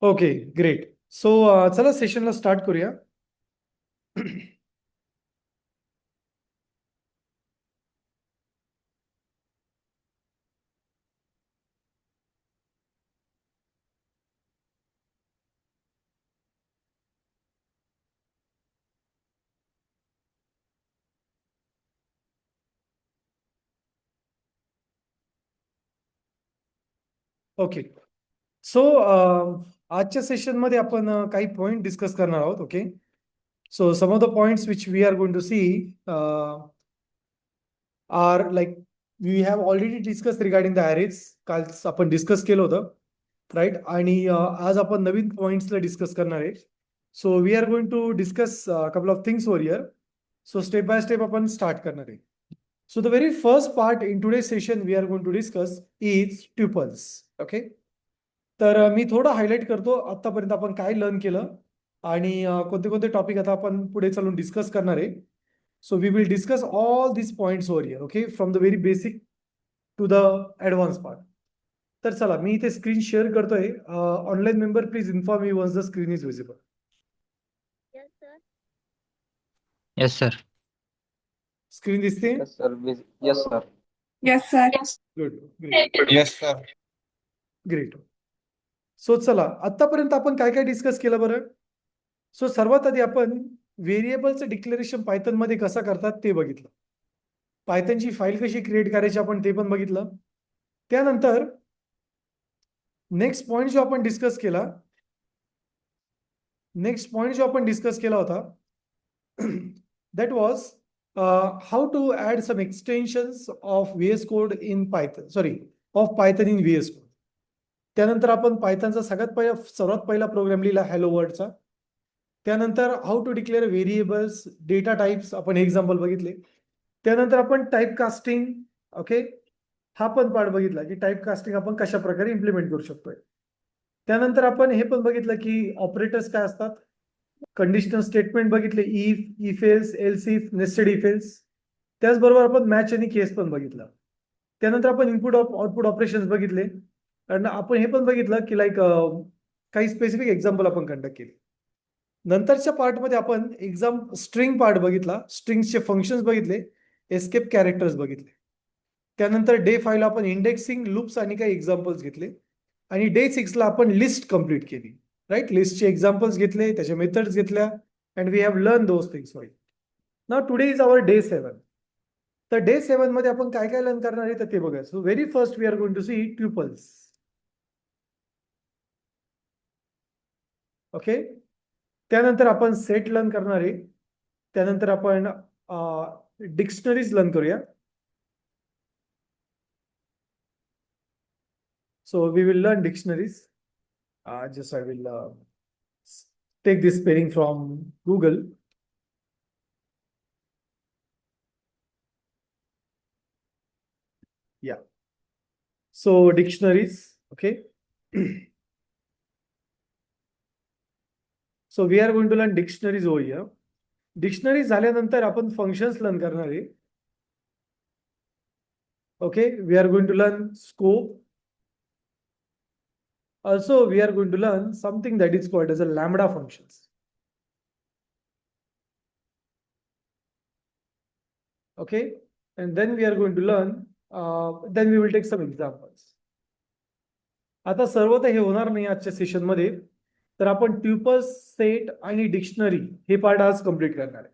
Okay great. So चला सेशनला start करूया. Okay. सो आजच्या सेशनमध्ये आपण काही पॉइंट डिस्कस करणार आहोत. Okay. So some of the points which we are going to see are like we have already discuss regarding the arrays. काल आपण discuss केलं होतं, राईट. आणि आज आपण नवीन पॉइंट्सला डिस्कस करणार आहे. So we are going to discuss couple of things over here. So step by step आपण स्टार्ट करणार आहे. So the very first part in today's session we are going to discuss is tuples. Okay. तर मी थोडं highlight करतो आतापर्यंत आपण काय learn केलं आणि कोणते कोणते टॉपिक आता आपण पुढे चालून डिस्कस करणार आहे. So we will discuss all this points over here. Okay, from the very basic to the advance part. तर चला मी इथे स्क्रीन शेअर करतोय. Online member please inform me once the screen is visible. Yes, sir. Screen दिसते? Yes, sir. Yes, sir. Yes, sir. Good, great. Yes, sir. Great. So चला आतापर्यंत आपण काय काय डिस्कस केलं बरं. सो सर्वात आधी आपण व्हेरिएबलचं डिक्लेरेशन पायथन मध्ये कसं करतात ते बघितलं. पायथनची फाईल कशी क्रिएट करायची आपण ते पण बघितलं. त्यानंतर नेक्स्ट पॉइंट जो आपण डिस्कस केला होता that was how to add some extensions of VS code in Python, of Python in VS code. त्यानंतर आपण पायथनचा सर्वात पहिला प्रोग्राम लिहिला हॅलो वर्ल्डचा. त्यानंतर how to declare variables, data types आपण एक्झाम्पल बघितले. त्यानंतर आपण टाईप कास्टिंग, ओके, हा पण पार्ट बघितला की टाईप कास्टिंग आपण कशा प्रकारे इम्प्लिमेंट करू शकतोय. त्यानंतर आपण हे पण बघितलं की ऑपरेटर्स काय असतात, कंडिशनल स्टेटमेंट बघितले, if else, else if, nested if else. त्याचबरोबर आपण मॅच आणि केस पण बघितलं. त्यानंतर आपण इनपुट आउटपुट ऑपरेशन्स बघितले आणि आपण हे पण बघितलं की लाईक काही स्पेसिफिक एक्झाम्पल आपण कंडक्ट केले. नंतरच्या पार्टमध्ये आपण स्ट्रिंग पार्ट बघितला, स्ट्रिंगचे फंक्शन्स बघितले, एस्केप कॅरेक्टर्स बघितले. त्यानंतर डे 5 ला आपण इंडेक्सिंग, लूप्स आणि काही एक्झाम्पल्स घेतले. आणि डे 6 ला आपण लिस्ट कंप्लीट केली, राईट. लिस्टचे एक्झाम्पल्स घेतले, त्याच्या मेथड्स घेतल्या and we have learn those things. Right. Now today is our day 7. तर डे 7 मध्ये आपण काय काय लर्न करणार आहे तर ते बघा. So very first we are going to see tuples. Okay. त्यानंतर आपण सेट लर्न करणार आहे. त्यानंतर आपण डिक्शनरीज लर्न करूया. So we will learn dictionaries. Just I will take this pairing from Google. Yeah. So dictionaries, okay. So we are going to learn dictionaries over here. Dictionaries झाल्यानंतर आपण functions learn करणार आहे. Okay, we are going to learn scope. Also, we are going to learn something that is called as a lambda functions. Okay, and then we are going to learn, then we will take some examples. आता सर्व तर हे होणार नाही आजच्या session मध्ये, तर आपण tuples, set आणि dictionary हे part आज कंप्लीट करणार आहे.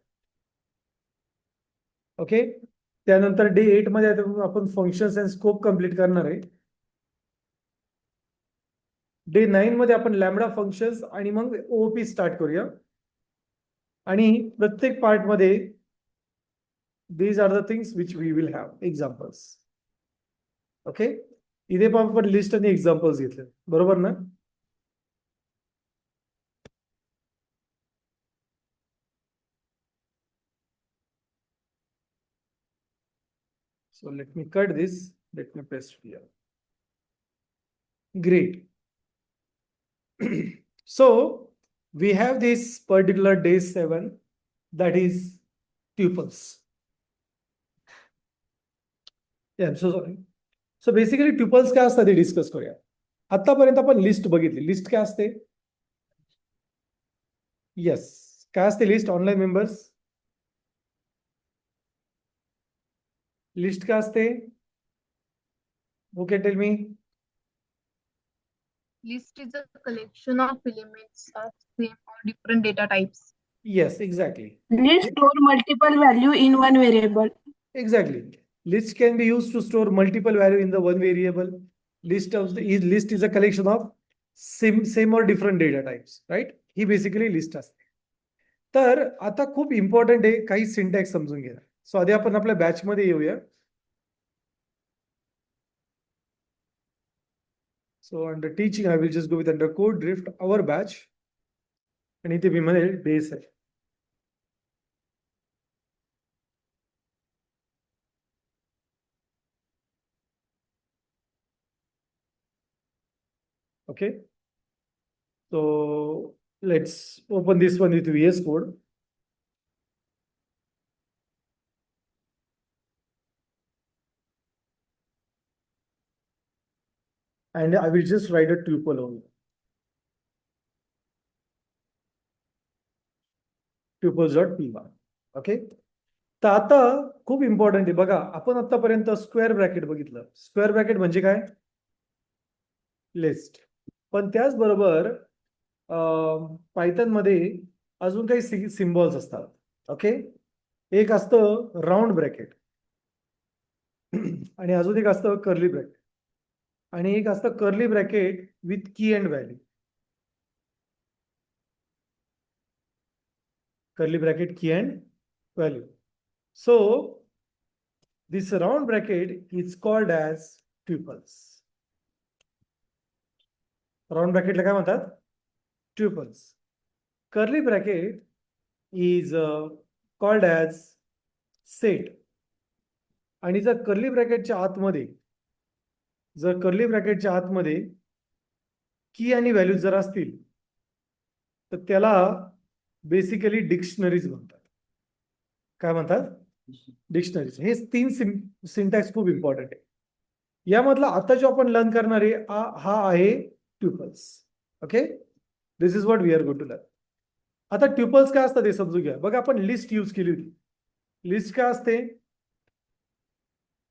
ओके. त्यानंतर डे 8 मध्ये आपण फंक्शन्स अँड स्कोप कंप्लीट करणार आहे. डे 9 मध्ये आपण लॅम्बडा फंक्शन्स आणि मग OOP स्टार्ट करूया. आणि प्रत्येक पार्ट मध्ये these are the things which we will have examples. Okay. इथे पण आपण लिस्ट आणि एक्झाम्पल्स घेतले, बरोबर ना. So let me cut this, let me paste here. Great. So we have this particular day 7, that is tuples. Yeah, I'm so sorry. So basically tuples काय असतात ते डिस्कस करूया. आतापर्यंत आपण लिस्ट बघितली. लिस्ट काय असते, येस. काय असते लिस्ट? ऑनलाईन मेंबर्स लिस्ट काय असते? Who can tell me? List is a collection of elements of same or different data types. Yes, exactly. List store multiple value in one variable. Exactly. List can be used to store multiple value in the one variable. List is a collection of same or different data types, right? He basically list असते. तर आता खूप important आहे, काही syntax समजून घ्या. सो आधी आपण आपल्या बॅच मध्ये येऊया. So under teaching I will just go with under code drift our batch आणि इथे मी म्हणेल बेस आहे. Okay. So let's open this one with VS Code. And I will just write a tuple only. Tuples.py. Okay. तर आता खूप important आहे बघा, आपण आतापर्यंत स्क्वेअर ब्रॅकेट बघितलं. स्क्वेअर ब्रॅकेट म्हणजे काय? लिस्ट. पण त्याचबरोबर पायथन मध्ये अजून काही सिम्बॉल्स असतात. ओके. एक असतं राऊंड ब्रॅकेट आणि अजून एक असतं कर्ली ब्रॅकेट आणि एक असतं कर्ली ब्रॅकेट विथ की and value. curly bracket key and value. So this round bracket is called as tuples. Round bracket ला काय म्हणतात? Tuples. Curly bracket is called as set. आणि जर कर्ली ब्रॅकेटच्या आतमध्ये की आणि व्हॅल्यू जर असतील तर त्याला बेसिकली डिक्शनरीज म्हणतात. काय म्हणतात? डिक्शनरीज. हे तीन सिंटॅक्स खूप इम्पॉर्टंट आहे. यामधला आता जो आपण लर्न करणार आहे हा आहे tuples. Okay. This is what we are going to learn. आता ट्युपल्स काय असतात ते समजून घ्या. बघा आपण लिस्ट यूज केली होती. लिस्ट काय असते?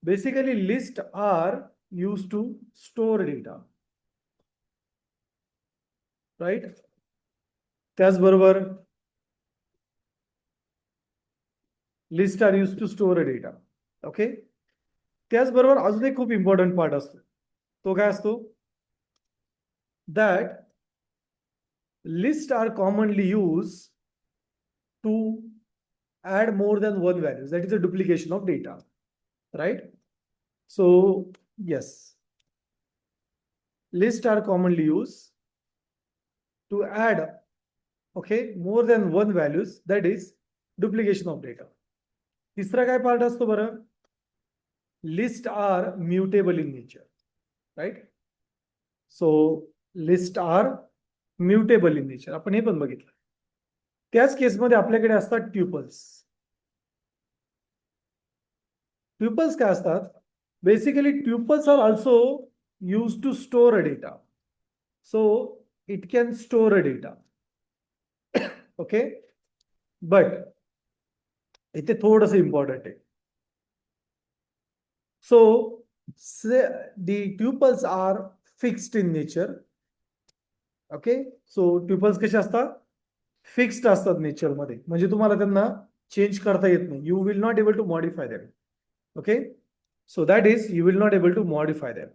Basically list are use to store data, right? त्याचबरोबर list are use to store data. Okay. त्याचबरोबर अजून एक खूप इम्पॉर्टंट पार्ट असतो. तो काय असतो? That list are commonly use to add more than one values. That is a duplication of data, right? So yes, list are commonly use to add more than one values, that is duplication of data. तिसरा काय part असतो बरं? List are mutable in nature, right? So list are mutable in nature, आपण हे पण बघितलं. त्याच केसमध्ये आपल्याकडे असतात ट्युपल्स. ट्युपल्स काय असतात? Basically tuples are also use to store a data. So it can store a data. Okay. But इथे थोडंसं इम्पॉर्टंट आहे. So the tuples are fixed in nature. Okay. So tuples कसे असतात? फिक्स्ड असतात नेचरमध्ये, म्हणजे तुम्हाला त्यांना चेंज करता येत नाही. You will not able to modify them. Okay. So that is you will not able to modify them.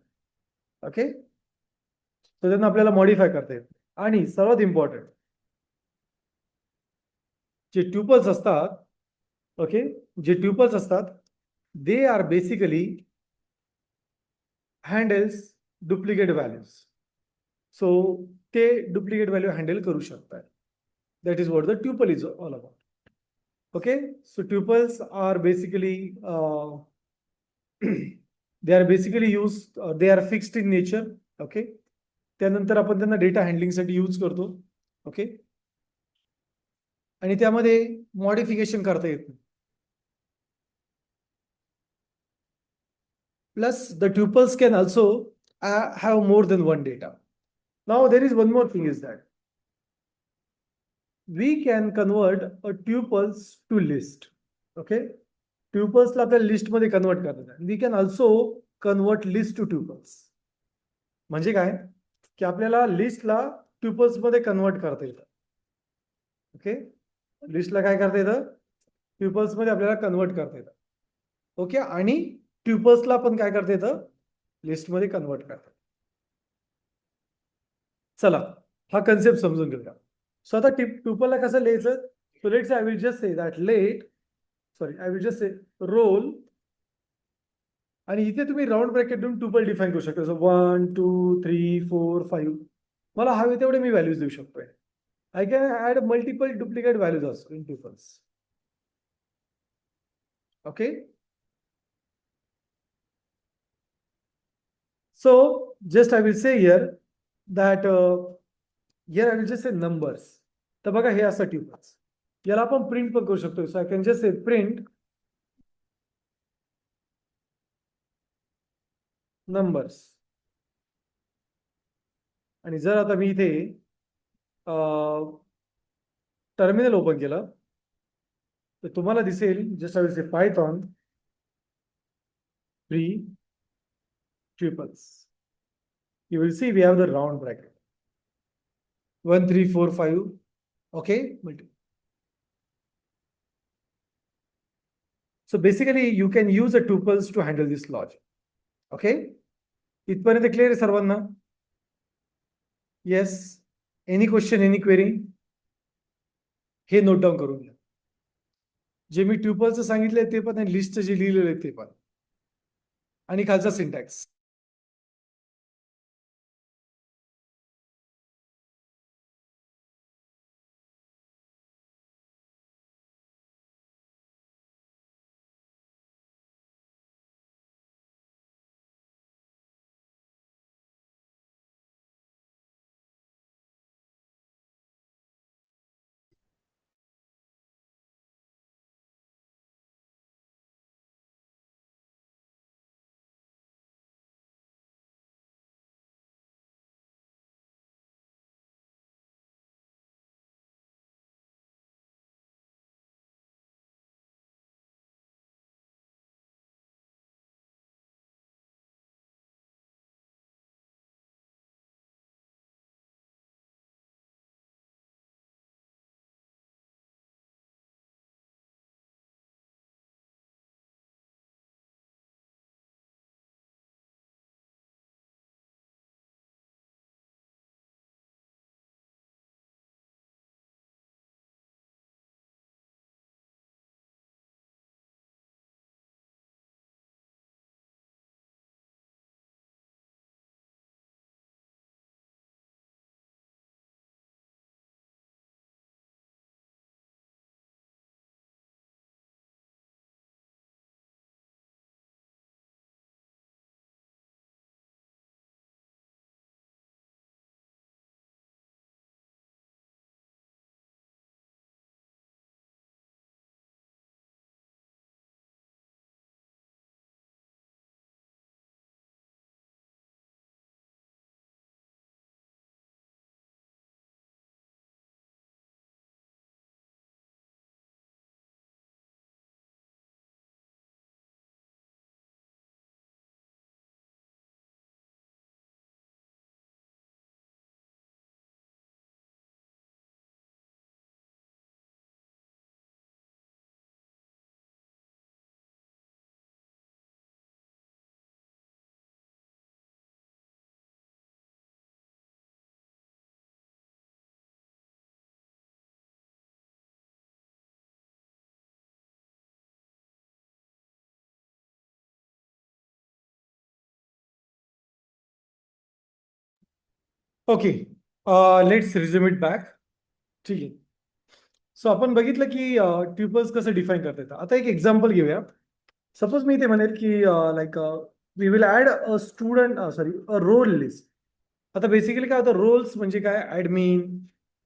Okay. तर त्यांना आपल्याला मॉडिफाय करता येत. आणि सर्वात इम्पॉर्टंट, जे ट्युपल्स असतात, ओके, जे ट्युपल्स असतात, they are basically handles duplicate values. So ते डुप्लिकेट व्हॅल्यू हँडल करू शकतात. That is what the tuple is all about. Okay. So tuples are basically they are basically use, they are fixed in nature. Okay. त्यानंतर आपण त्यांना data हँडलिंगसाठी use करतो. Okay. आणि त्यामध्ये मॉडिफिकेशन करता येत नाही. Plus, the tuples can also have more than one data. Now, there is one more thing is that we can convert a tuples to list. Okay, tuples ला आपल्याला list मध्ये convert करायचं आहे. We can also convert list to tuples. म्हणजे काय की आपल्याला लिस्टला tuples मध्ये convert करता येतं. ओके, लिस्टला काय करता येतं, ट्युपल्स मध्ये आपल्याला कन्वर्ट करता येतं. ओके, आणि ट्युपल्सला पण काय करता येतं, लिस्ट मध्ये कन्वर्ट करता. चला हा कन्सेप्ट समजून घेऊया. सो आता ट्युपलला कसं लिहायचं, so let's I will just say that I will just say roll, आणि इथे तुम्ही राऊंड ब्रॅकेट देऊन ट्युपल डिफाईन करू शकता. सो 1 2 3 4 5 मला हवे तेवढे मी व्हॅल्यूज देऊ शकतोय. I can add multiple duplicate values also in tuples. Okay. So just I will say here that here I will just say numbers. तर बघा हे असं tuples. याला आपण प्रिंट पण करू शकतो. So I can just say print numbers. आणि जर आता मी इथे टर्मिनल ओपन केलं तर तुम्हाला दिसेल, जस्ट आय विल से Python free tuples. You will see we have the round bracket 1 3 4 5. Okay, so basically you can use the tuples to handle this logic. Okay, इथपर्यंत क्लिअर आहे सर्वांना? Yes, any question, any query? हे note down करून घ्या. जे मी ट्युपलचं सांगितलंय ते पण, आणि लिस्टचं जे लिहिलेलं आहे ते पण, आणि खालचा syntax. Okay, let's resume it back. ठीक आहे. सो आपण बघितलं की ट्युपल्स कसं डिफाईन करता येतं. आता एक एक्झाम्पल घेऊया. सपोज मी इथे म्हणेल की like we will add a student, a roll list. आता बेसिकली काय होतं, रोल्स म्हणजे काय, ऍडमिन,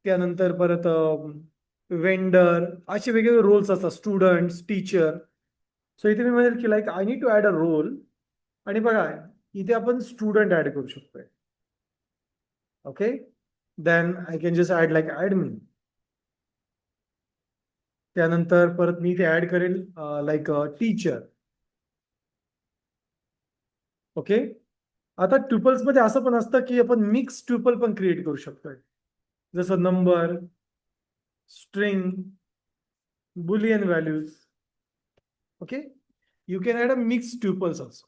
त्यानंतर परत वेंडर, असे वेगवेगळे रोल्स असतात, स्टुडंट्स, टीचर. सो इथे मी म्हणेल की like I need to add a roll, आणि बघा इथे आपण स्टुडंट ऍड करू शकतोय. Okay, then I can just add like admin. त्यानंतर परत मी इथे ऍड करेल लाईक टीचर. ओके. आता ट्युपल्स मध्ये असं पण असतं की आपण मिक्स ट्युपल पण क्रिएट करू शकतोय, जसं number, string, boolean values. Okay. You can add a mix tuples also,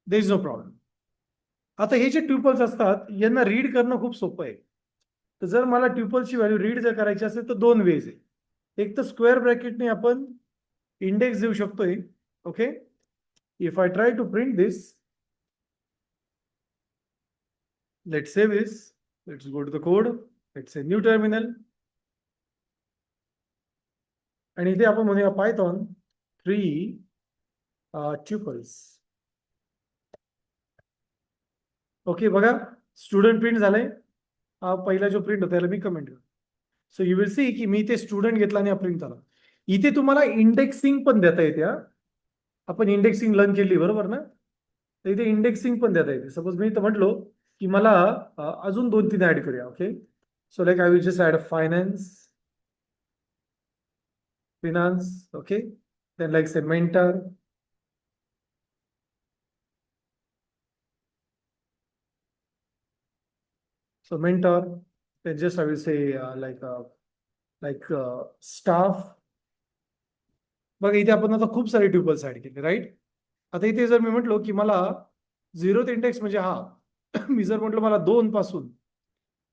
there is no problem. आता हे जे ट्युपल्स असतात यांना रीड करणं खूप सोपं आहे. तर जर मला ट्युपलची व्हॅल्यू रीड जर करायची असेल तर दोन वेज आहे. एक तर स्क्वेअर ब्रॅकेटने आपण इंडेक्स देऊ शकतोय. Okay. If I try to print this, let's save this. Let's go to the code. Let's say new terminal. आणि इथे आपण म्हणूया पायथॉन 3 ट्युपल्स. ओके. बघा स्टुडंट प्रिंट झालंय. हा पहिला जो प्रिंट होता त्याला मी कमेंट करतो. सो यू विल सी की मी इथे स्टुडंट घेतला आणि हा प्रिंट झाला. इथे तुम्हाला इंडेक्सिंग पण देता येते. आपण इंडेक्सिंग लर्न केली बरोबर ना. तर इथे इंडेक्सिंग पण देता येते. सपोज मी इथं म्हटलो की मला अजून 2-3 ऍड करूया. Okay. So like I will just add finance, finance, okay, then like say mentor, so mentor, then just I will say staff. बघा इथे आपण आता खूप सारे ट्युपल्स ऍड केले, राईट. आता इथे जर मी म्हटलो की मला 0th इंडेक्स म्हणजे हा मी जर म्हटलं मला 2 पासून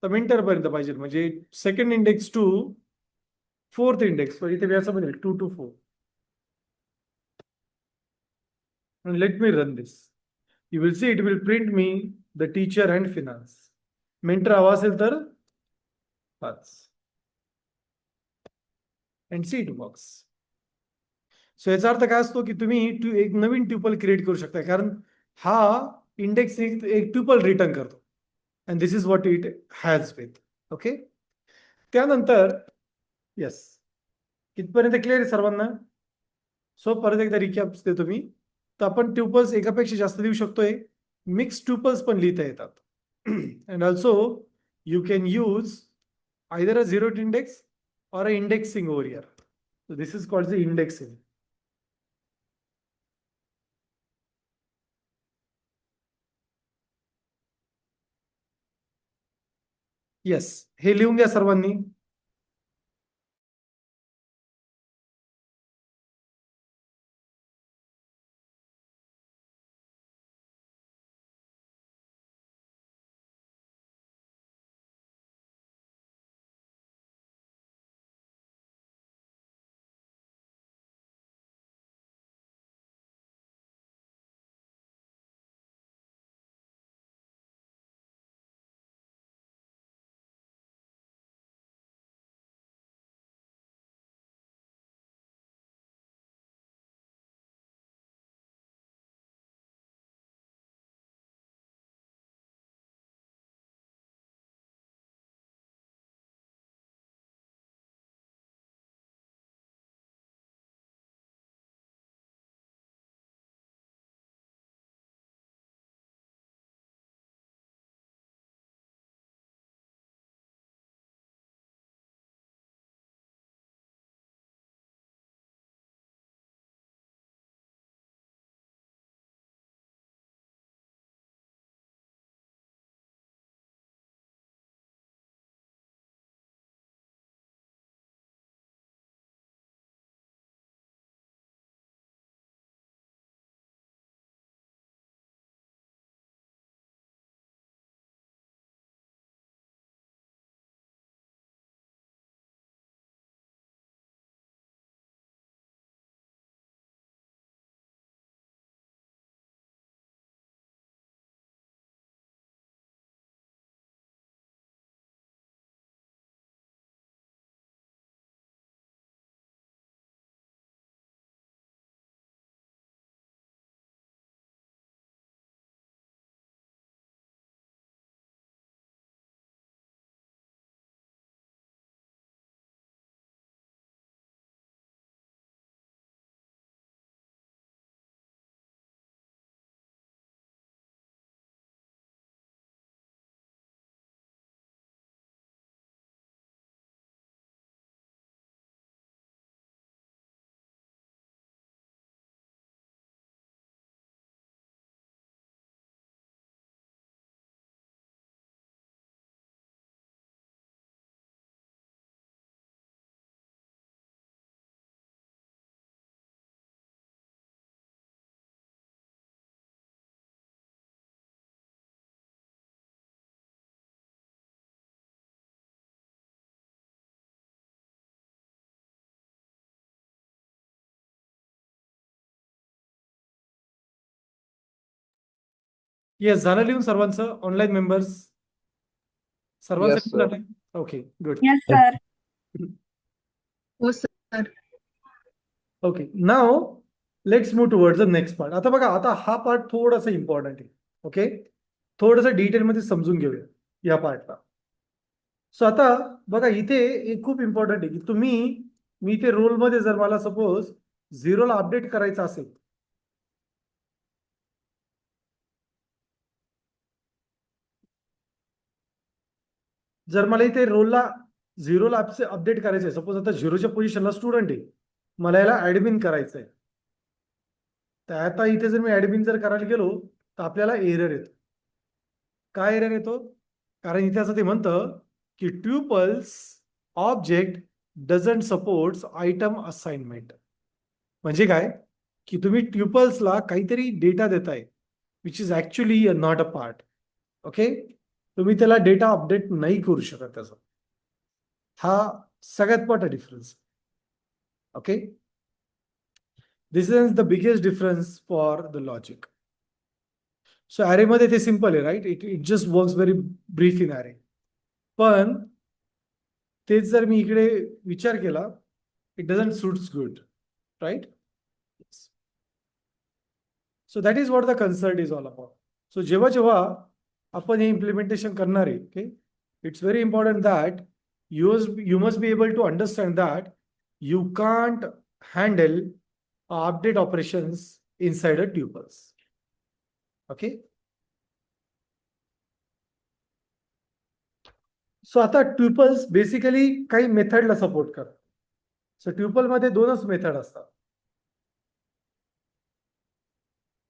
तर मेंटर पर्यंत पाहिजे, म्हणजे second index to 4th index, इथे मी असं म्हणेल 2 to 4. And let me run this. You will see it will print me the teacher and finance. Mentor हवा असेल तर 5. And see it works. सो याचा अर्थ काय असतो की तुम्ही एक नवीन ट्युपल क्रिएट करू शकता, कारण हा इंडेक्स एक ट्युपल रिटर्न करतो. And this is what it has with. Okay. त्यानंतर येस, कितपर्यंत क्लिअर आहे सर्वांना? सो परत एकदा रिकॅप देतो मी. तर आपण ट्युपल्स एकापेक्षा जास्त देऊ शकतोय. मिक्स ट्युपल्स पण लिहिता येतात. And also you can use either a zeroth index or a indexing over here. So this is called the indexing. Yes, हे लिहून घ्या सर्वांनी. येस, झालं लिहून सर्वांचं ऑनलाईन मेंबर्स सर्वांचं Yes, लिहून sir. झालंय? Okay, good. Yes, sir. हो sir. Okay, now let's move towards the next part. आता बघा, आता हा पार्ट थोडासा इम्पॉर्टंट आहे. ओके, थोडंसं डिटेलमध्ये समजून घेऊया या पार्टला. सो आता बघा, इथे एक खूप इम्पॉर्टंट आहे की मी इथे रोलमध्ये जर मला सपोज 0ला अपडेट करायचं असेल, जर मला इथे रोलला 0ला अपडेट करायचं आहे, सपोज आता 0च्या पोझिशनला स्टुडंट आहे, मला याला ऍडमिन करायचं आहे, तर आता इथे जर मी ऍडमिन जर करायला गेलो तर आपल्याला एरर येतो. काय एरर येतो? कारण इथे असं ते म्हणतं की tuples object doesn't supports item assignment. म्हणजे काय की तुम्ही ट्युपल्सला काहीतरी डेटा देताय which is actually not a part. Okay, तुम्ही त्याला डेटा अपडेट नाही करू शकत. त्याचा हा सगळ्यात मोठा difference. Okay, this is the biggest difference for the logic. So array मध्ये ते सिम्पल आहे, right? It just works very brief in array. पण तेच जर मी इकडे विचार केला, it doesn't suits good, right? So that is what the concert is all about. So जेव्हा आपण हे इम्प्लिमेंटेशन करणार आहे, okay, it's very important that you must be able to understand that you can't handle update operations inside a tuples. Okay, सो आता tuples basically काही मेथडला support करतात. सो tuple मध्ये दोनच मेथड असतात.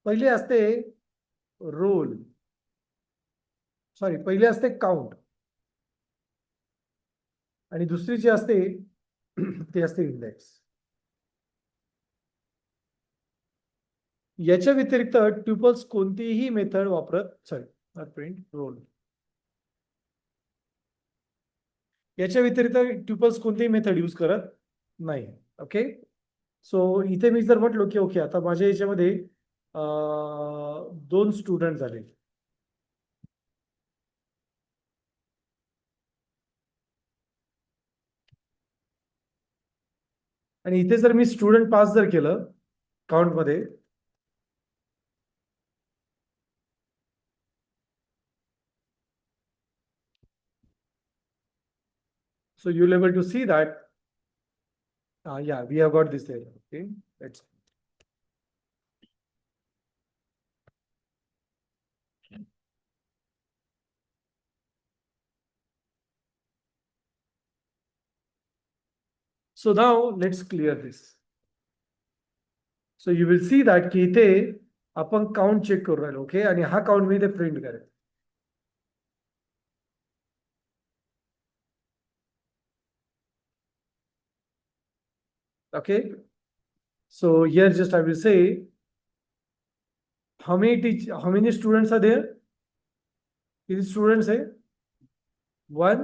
पहिली असते रोल, पहिली असते काउंट, आणि दुसरी जी असते ती असते इंडेक्स. याच्या व्यतिरिक्त ट्युपल्स कोणतीही मेथड वापरत प्रिंट रोल. याच्या व्यतिरिक्त ट्युपल्स कोणतीही मेथड यूज करत नाही. ओके, सो इथे मी जर म्हटलो की ओके, आता माझ्या याच्यामध्ये 2 स्टुडंट झाले, आणि इथे जर मी स्टुडंट पास जर केलं काउंट मध्ये, so you'll able to see that yeah, we have got this there. Okay, let's so now let's clear this. So you will see that की इथे आपण काउंट चेक करू राहिलो. ओके, आणि हा काउंट मी इथे प्रिंट करेल. Okay, so here just I will say how many students are there? किती स्टुडंट्स आहे? 1.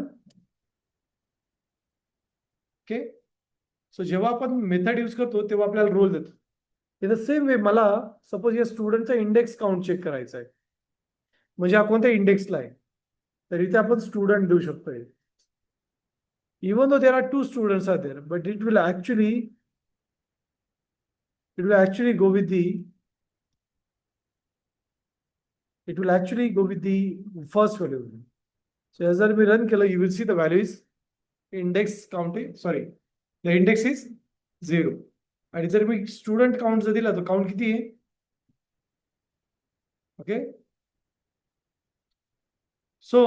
ओके, सो जेव्हा आपण मेथड यूज करतो तेव्हा आपल्याला रोल देतो. इन द सेम वे मला सपोज या स्टुडंटचा इंडेक्स काउंट चेक करायचा आहे, म्हणजे हा कोणत्या इंडेक्सला आहे, तर इथे आपण स्टुडंट देऊ शकतो. Even though there are 2 students are there, but it will actually go with the first value. So as we run केलं, you will see the value is index counting, the index is 0. आणि जर मी student count जर दिला तर count किती आहे? Okay, so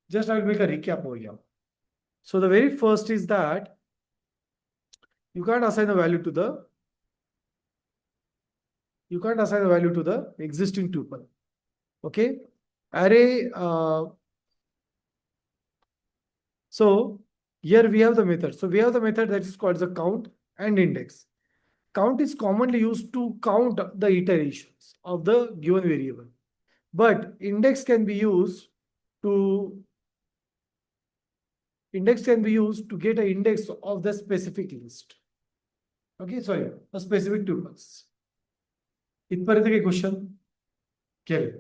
just I will make a recap over here. So the very first is that you can't assign a value to the existing tuple. Okay, array. So here we have the method. So we have the method that is called the count and index. Count is commonly used to count the iterations of the given variable, but index can be used to get an index of the specific list. Okay, a specific tuples. इथपर्यंत काही question केले?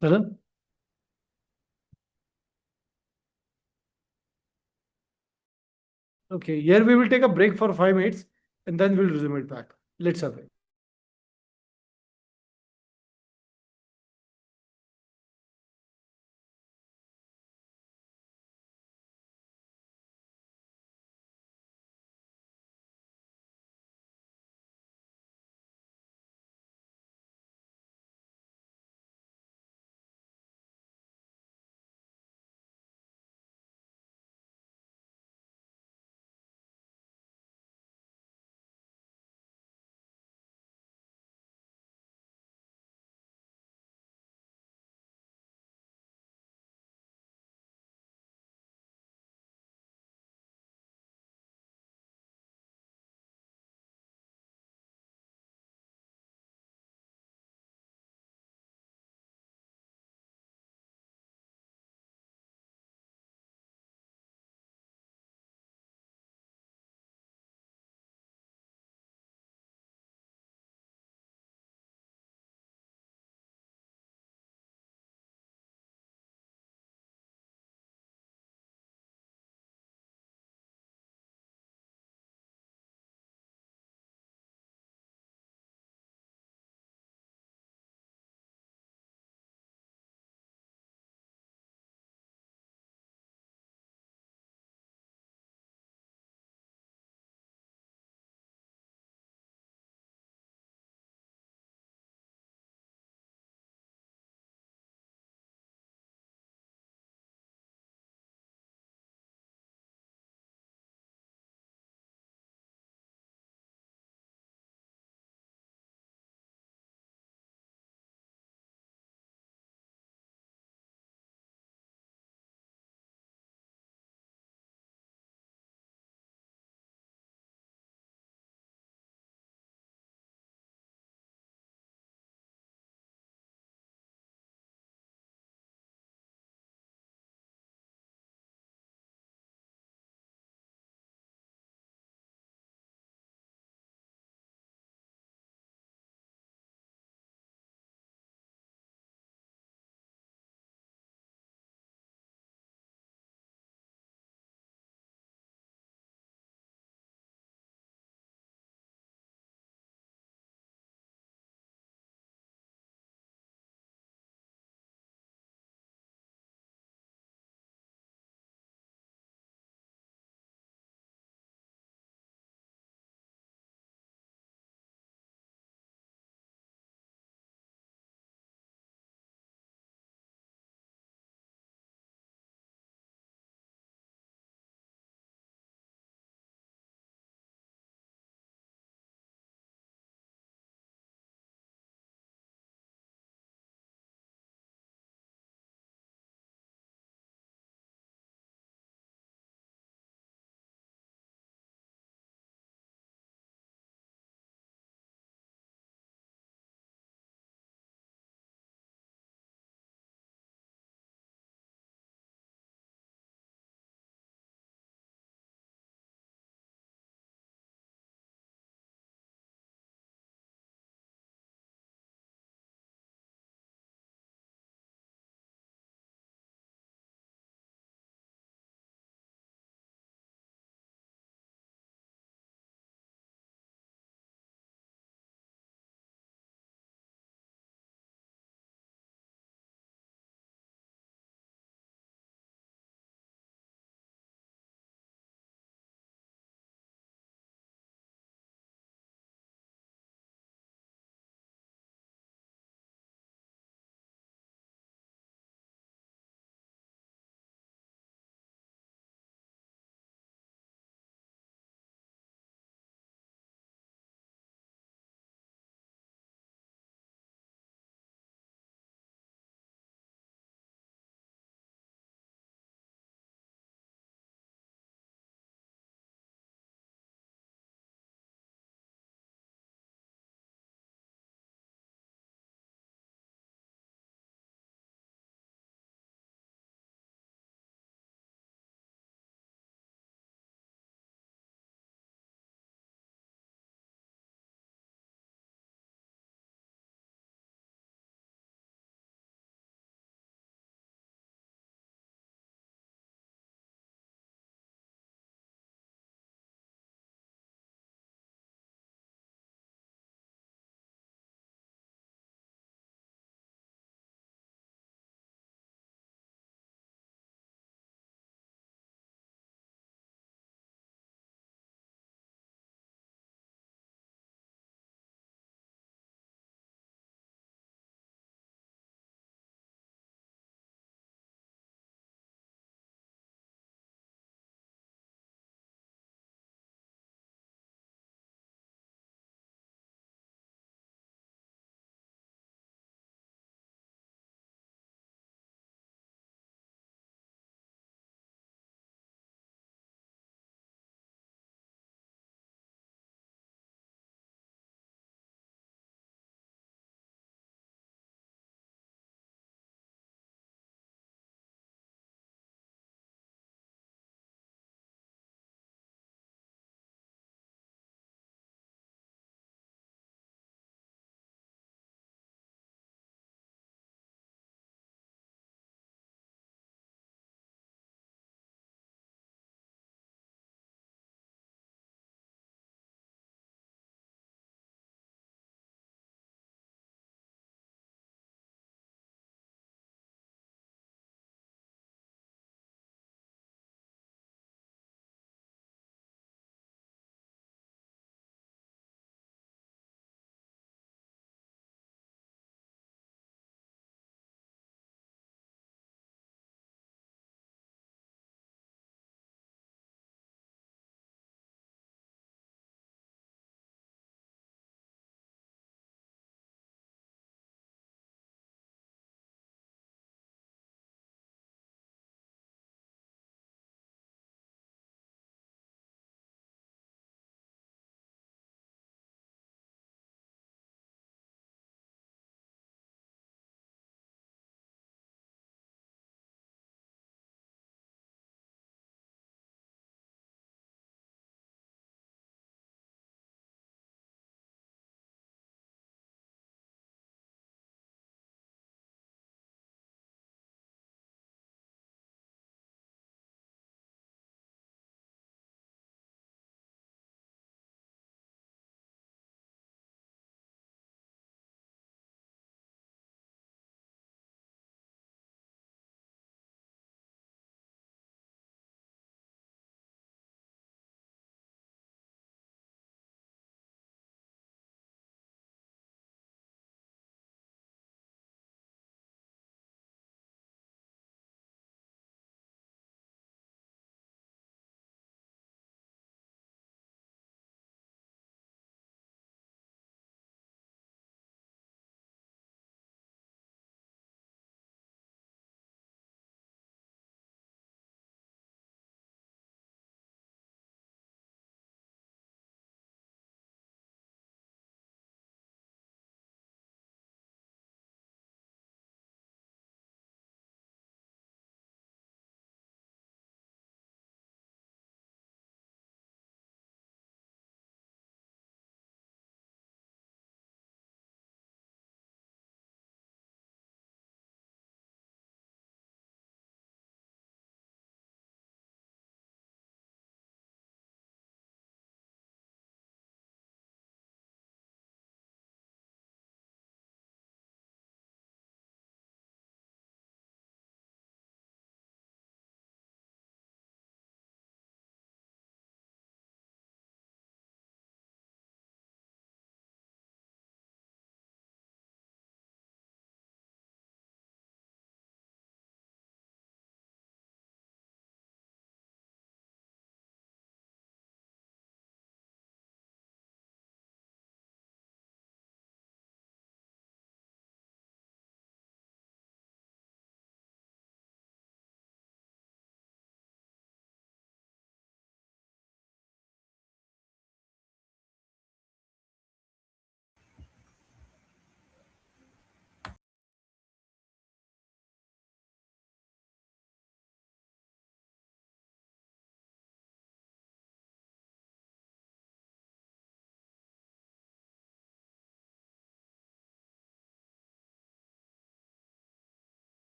Karan? Okay, here we will take a break for 5 minutes and then we'll resume it back. Let's have it.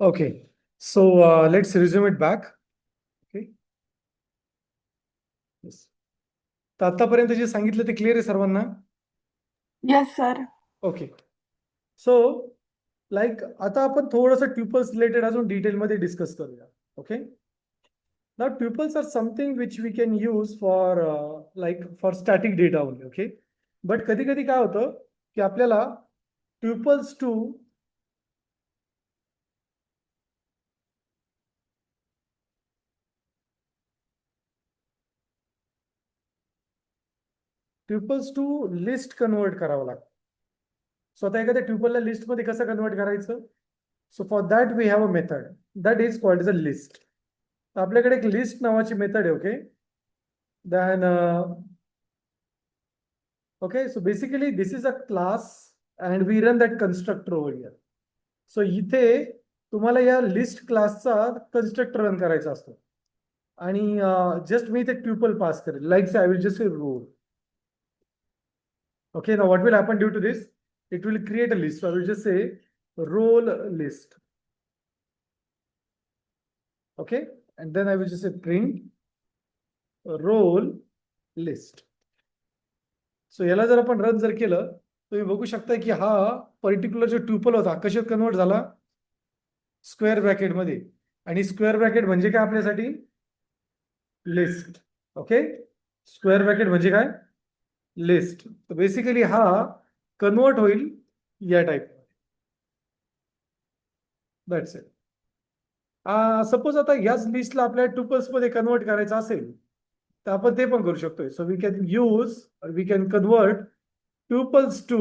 Okay, so let's resume it back. Okay. Yes. तर आतापर्यंत जे सांगितलं ते clear आहे सर्वांना? Yes, sir. Okay. So like आता आपण थोडंसं tuples related अजून डिटेलमध्ये डिस्कस करूया. Okay. Now tuples are something which we can use for like for static data only. Okay. But कधी कधी काय होतं की आपल्याला ट्युपल्स टू लिस्ट कन्वर्ट करावं लागतं. सो आता एखाद्या ट्युपलला लिस्टमध्ये कसं कन्वर्ट करायचं? So for that we have a method that is called as a list. आपल्याकडे एक लिस्ट नावाची मेथड आहे. Okay. Then okay, so basically this is a class and we run that constructor over here. So इथे तुम्हाला या list क्लासचा constructor run करायचा असतो आणि जस्ट मी इथे ट्युपल पास करेल like I will just say roll. Okay, now what will happen due to this? It will create a list. So I will just say roll list. Okay, and then I will just say print roll list. सो याला जर आपण run जर केलं तुम्ही बघू शकता की हा पर्टिक्युलर जो ट्युपल होता कशात कन्वर्ट झाला? स्क्वेअर ब्रॅकेट मध्ये. आणि स्क्वेअर ब्रॅकेट म्हणजे काय आपल्यासाठी? लिस्ट. ओके. स्क्वेअर ब्रॅकेट म्हणजे काय? लिस्ट. तर बेसिकली हा कन्वर्ट होईल या टाईप. That's it. सपोज आता याच लिस्टला आपल्या ट्युपल्स मध्ये कन्वर्ट करायचं असेल तर आपण ते पण करू शकतोय. So we can convert tuples to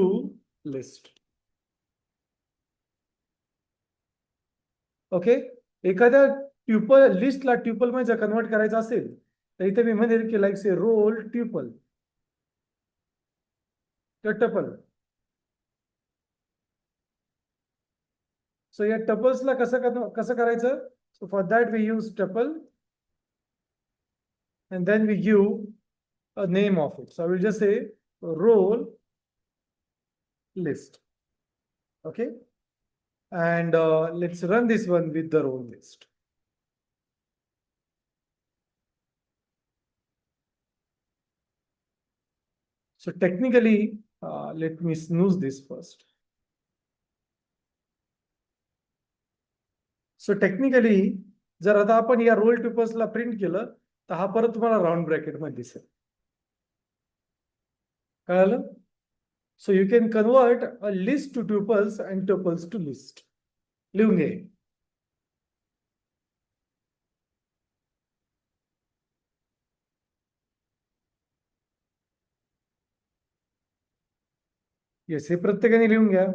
list. Okay. एखाद्या लिस्टला ट्युपल मध्ये जर कन्वर्ट करायचं असेल तर इथे मी म्हणेल की लाईक से रोल ट्युपल टपल. सो या टपल्सला कसं करायचं? So for that we use tuple and then we give a name of it. So I will just say roll list. Okay. And let's run this one with the roll list. So technically, let me snooze this first. So technically जर आता आपण या role ट्युपल्सला print केलं तर हा परत तुम्हाला round bracket मध्ये दिसेल. कळलं? So you can convert a list to tuples and tuples to list. लिहून घे. येस, हे प्रत्येकाने लिहून घ्या.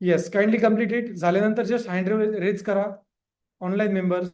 Yes, kindly complete it. झाल्यानंतर जस्ट हँड रेज करा ऑनलाईन मेंबर्स.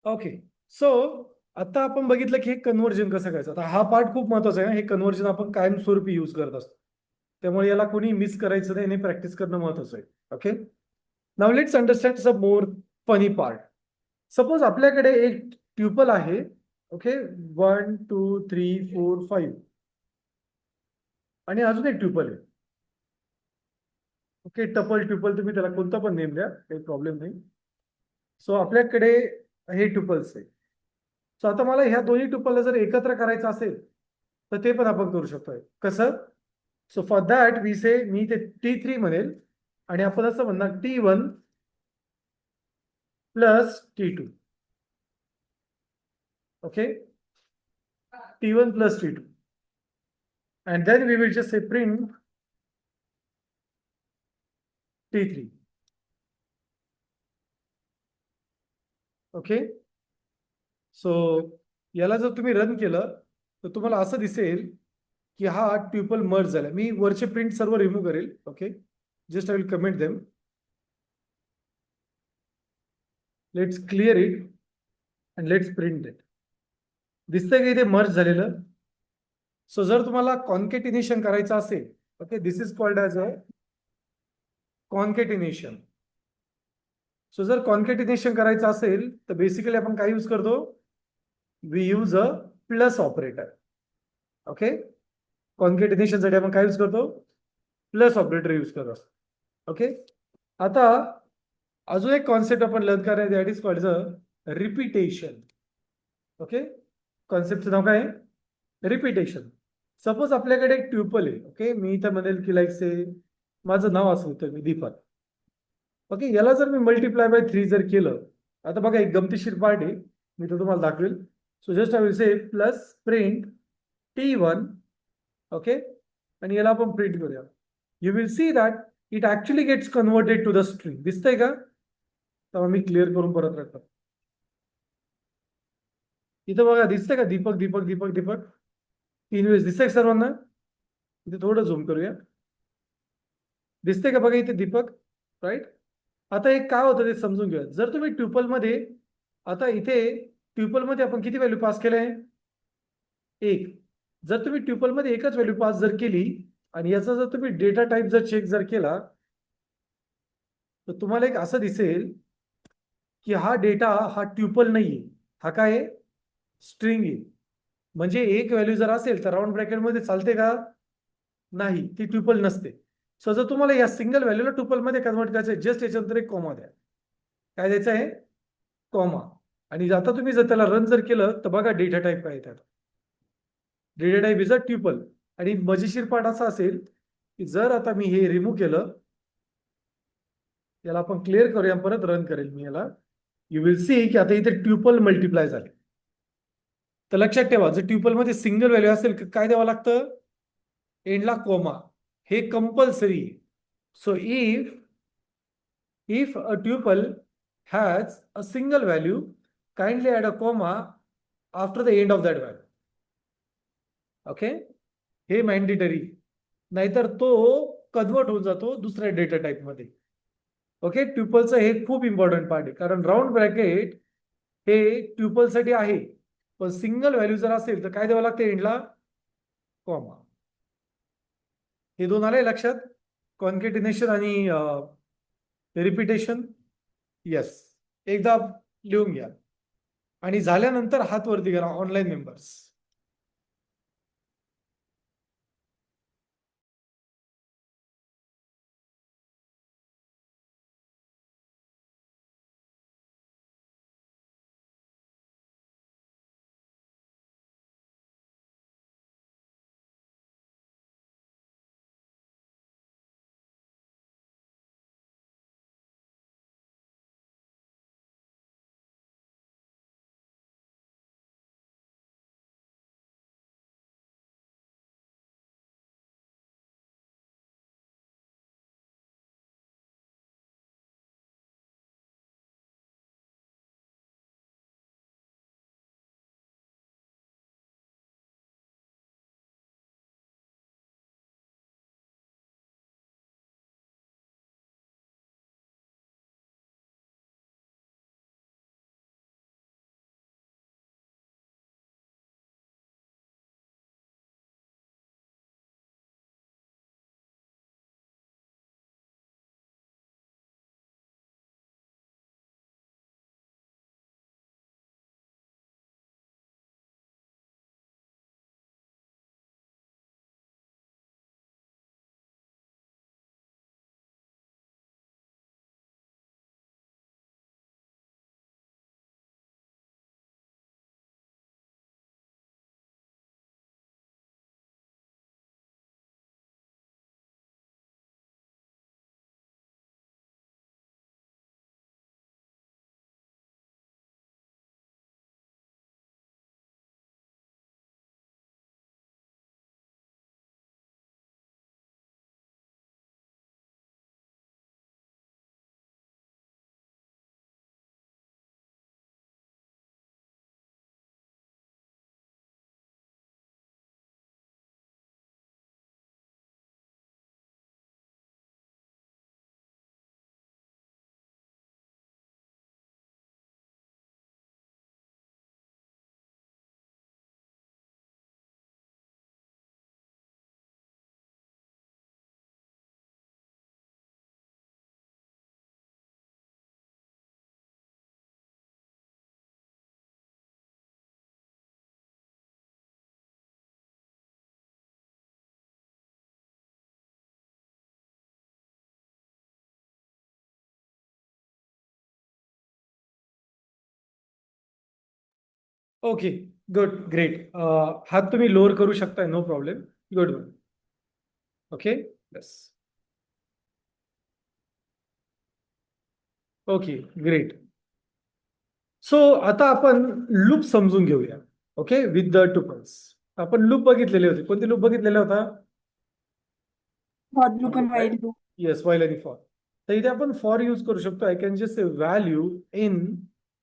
ओके. सो आता आपण बघितलं की हे कन्व्हर्जन कसं करायचं. आता हा पार्ट खूप महत्वाचा आहे ना. हे कन्व्हर्जन आपण कायमस्वरूपी यूज करत असतो. त्यामुळे याला कोणी मिस करायचं नाही आणि प्रॅक्टिस करणं महत्वाचं आहे. Okay. Now let's understand some more funny part. Suppose आपल्याकडे एक ट्युपल आहे. ओके. 1 2 3 4 5 आणि अजून एक ट्युपल आहे. ओके. टपल ट्युपल तुम्ही त्याला कोणता पण नेम द्या, काही प्रॉब्लेम नाही. सो आपल्याकडे हे ट्युपल्स आहे. सो आता मला ह्या दोन्ही ट्युपलला जर एकत्र करायचं असेल तर ते पण आपण करू शकतोय. कसं? सो फॉर दॅट वी से मी ते T3 म्हणेल आणि आपण असं म्हणणार T1 plus T2. Okay. T1 plus T2. And then we will just say print T3. Okay. So याला जर तुम्ही रन केलं तर तुम्हाला असं दिसेल की हा ट्युपल मर्ज झाला. मी वरचे प्रिंट सर्व रिमूव्ह करेल. Okay. Just I will comment them. Let's clear it and let's print it. दिसतंय का इथे मर्ज झालेलं? सो जर तुम्हाला कॉन्केटिनेशन करायचं असेल, okay, this is called as a concatenation. So जर कॉन्केटिनेशन करायचं असेल तर बेसिकली आपण काय यूज करतो? We use a plus operator. Okay. कॉन्केटिनेशनसाठी आपण काय यूज करतो? प्लस ऑपरेटर यूज करत असतो. ओके. आता अजून एक कॉन्सेप्ट आपण लर्न करायचं, that is called the repetition. Okay. कॉन्सेप्टचं नाव काय आहे? रिपीटेशन. सपोज आपल्याकडे एक ट्युपल आहे. ओके. मी इथं म्हणेल की लाईक से माझं नाव असं होतं मी दीपक. ओके. याला जर मी मल्टिप्लाय बाय 3 जर केलं, आता बघा एक गमतीशीर पार्ट आहे, मी तो तुम्हाला दाखवेल. So just I will say plus print T1. Okay. आणि याला आपण प्रिंट करूया. You will see that it actually gets converted to the string. दिसतंय का? तेव्हा मी क्लिअर करून परत राखतो. इथं बघा दिसतंय का? दीपक दीपक दीपक दीपक 3 वेळेस दिसतंय सर्वांना? इथे थोडं झूम करूया. दिसतंय का बघा इथे दीपक? राईट. आता एक काय होतं ते समजून घेऊया. जर तुम्ही ट्युपलमध्ये आता इथे ट्युपलमध्ये आपण किती व्हॅल्यू पास केलंय? 1. जर तुम्ही ट्युपलमध्ये एकच व्हॅल्यू पास जर केली आणि याचा जर तुम्ही डेटा टाईप जर चेक जर केला तर तुम्हाला एक असं दिसेल की हा डेटा हा ट्युपल नाहीये. हा काय आहे? स्ट्रिंग आहे. म्हणजे एक व्हॅल्यू जर असेल तर राऊंड ब्रॅकेटमध्ये चालते का? नाही, ती ट्युपल नसते. सो जर तुम्हाला या सिंगल व्हॅल्यूला ट्युपलमध्ये कन्वर्ट करायचं आहे, जस्ट याच्यानंतर एक कॉमा द्या. काय द्यायचं आहे? कॉमा. आणि आता तुम्ही जर त्याला रन जर केलं तर बघा डेटा टाईप काय येतात. Data type is a tuple. आणि मजेशीर पार्ट असा असेल की जर आता मी हे रिमूव्ह केलं, याला आपण क्लिअर करूया, परत रन करेल मी याला. यू विल सी की आता इथे ट्युपल मल्टिप्लाय झाले. तर लक्षात ठेवा, जर ट्युपलमध्ये सिंगल व्हॅल्यू असेल काय द्यावं लागतं? एंडला कॉमा. हे compulsory. So if a tuple has a single value, kindly add a comma after the end of that value. Okay. हे मॅन्डेटरी, नाहीतर तो कन्वर्ट होऊन जातो दुसऱ्या डेटा टाईपमध्ये. ओके. ट्युपलचं हे खूप इम्पॉर्टंट पार्ट आहे, कारण राऊंड ब्रॅकेट हे ट्युपलसाठी आहे, पण सिंगल व्हॅल्यू जर असेल तर काय द्यावं लागतं? एंडला कॉमा. हे दोन आले लक्षात? कॉन्केटिनेशन आणि रिपिटेशन. येस. एकदा लिहून घ्या आणि झाल्यानंतर हात वरती करा online members. Okay good great हात तुम्ही लोअर करू शकताय no problem good good okay yes okay great so आता आपण लूप समजून घेऊया ओके विथ द टुपल्स आपण लूप बघितलेले होते कोणते लूप बघितलेले होता For loop and while loop. Yes while आणि फॉर तर इथे आपण फॉर यूज करू शकतो I can just value in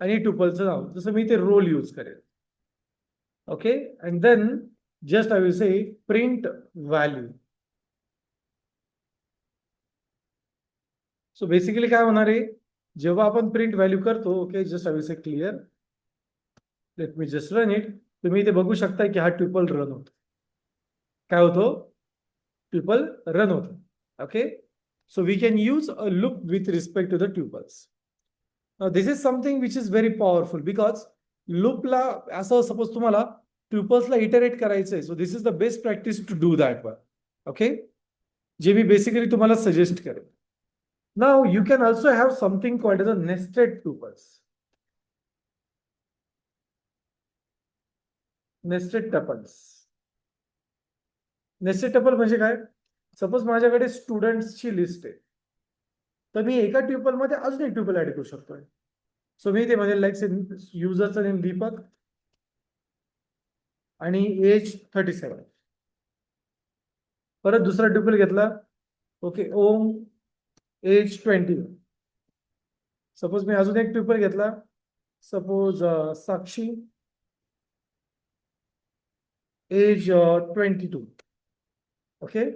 आणि टुपलचं नाव जसं मी ते रोल यूज करेल okay and then just I will say print value so basically काय होणार आहे जेव्हा आपण प्रिंट व्हॅल्यू करतो okay just I will say clear let me just run it तुम्ही इथे बघू शकता की हा ट्युपल रन होतो काय होतो ट्युपल रन होतो okay so we can use a loop with respect to the tuples this is something which is very powerful because लूपला असं सपोज तुम्हाला ट्युपल्सला इटरेट करायचं आहे so this is the best practice to do that one okay जे मी basically तुम्हाला suggest करेन Now you can also have something called as a nested tuples. Nested tuples. Nested tuple म्हणजे काय सपोज माझ्याकडे स्टुडंट्सची लिस्ट आहे तर मी एका ट्युपल मध्ये अजून एक ट्युपल ऍड करू शकतोय सो मी ते म्हणजे लाईक युजरचं नेम दीपक आणि एज 37 परत दुसरा ट्युपल घेतला ओके ओम एज 20 सपोज मी अजून एक ट्युपल घेतला suppose Sakshi age 22 okay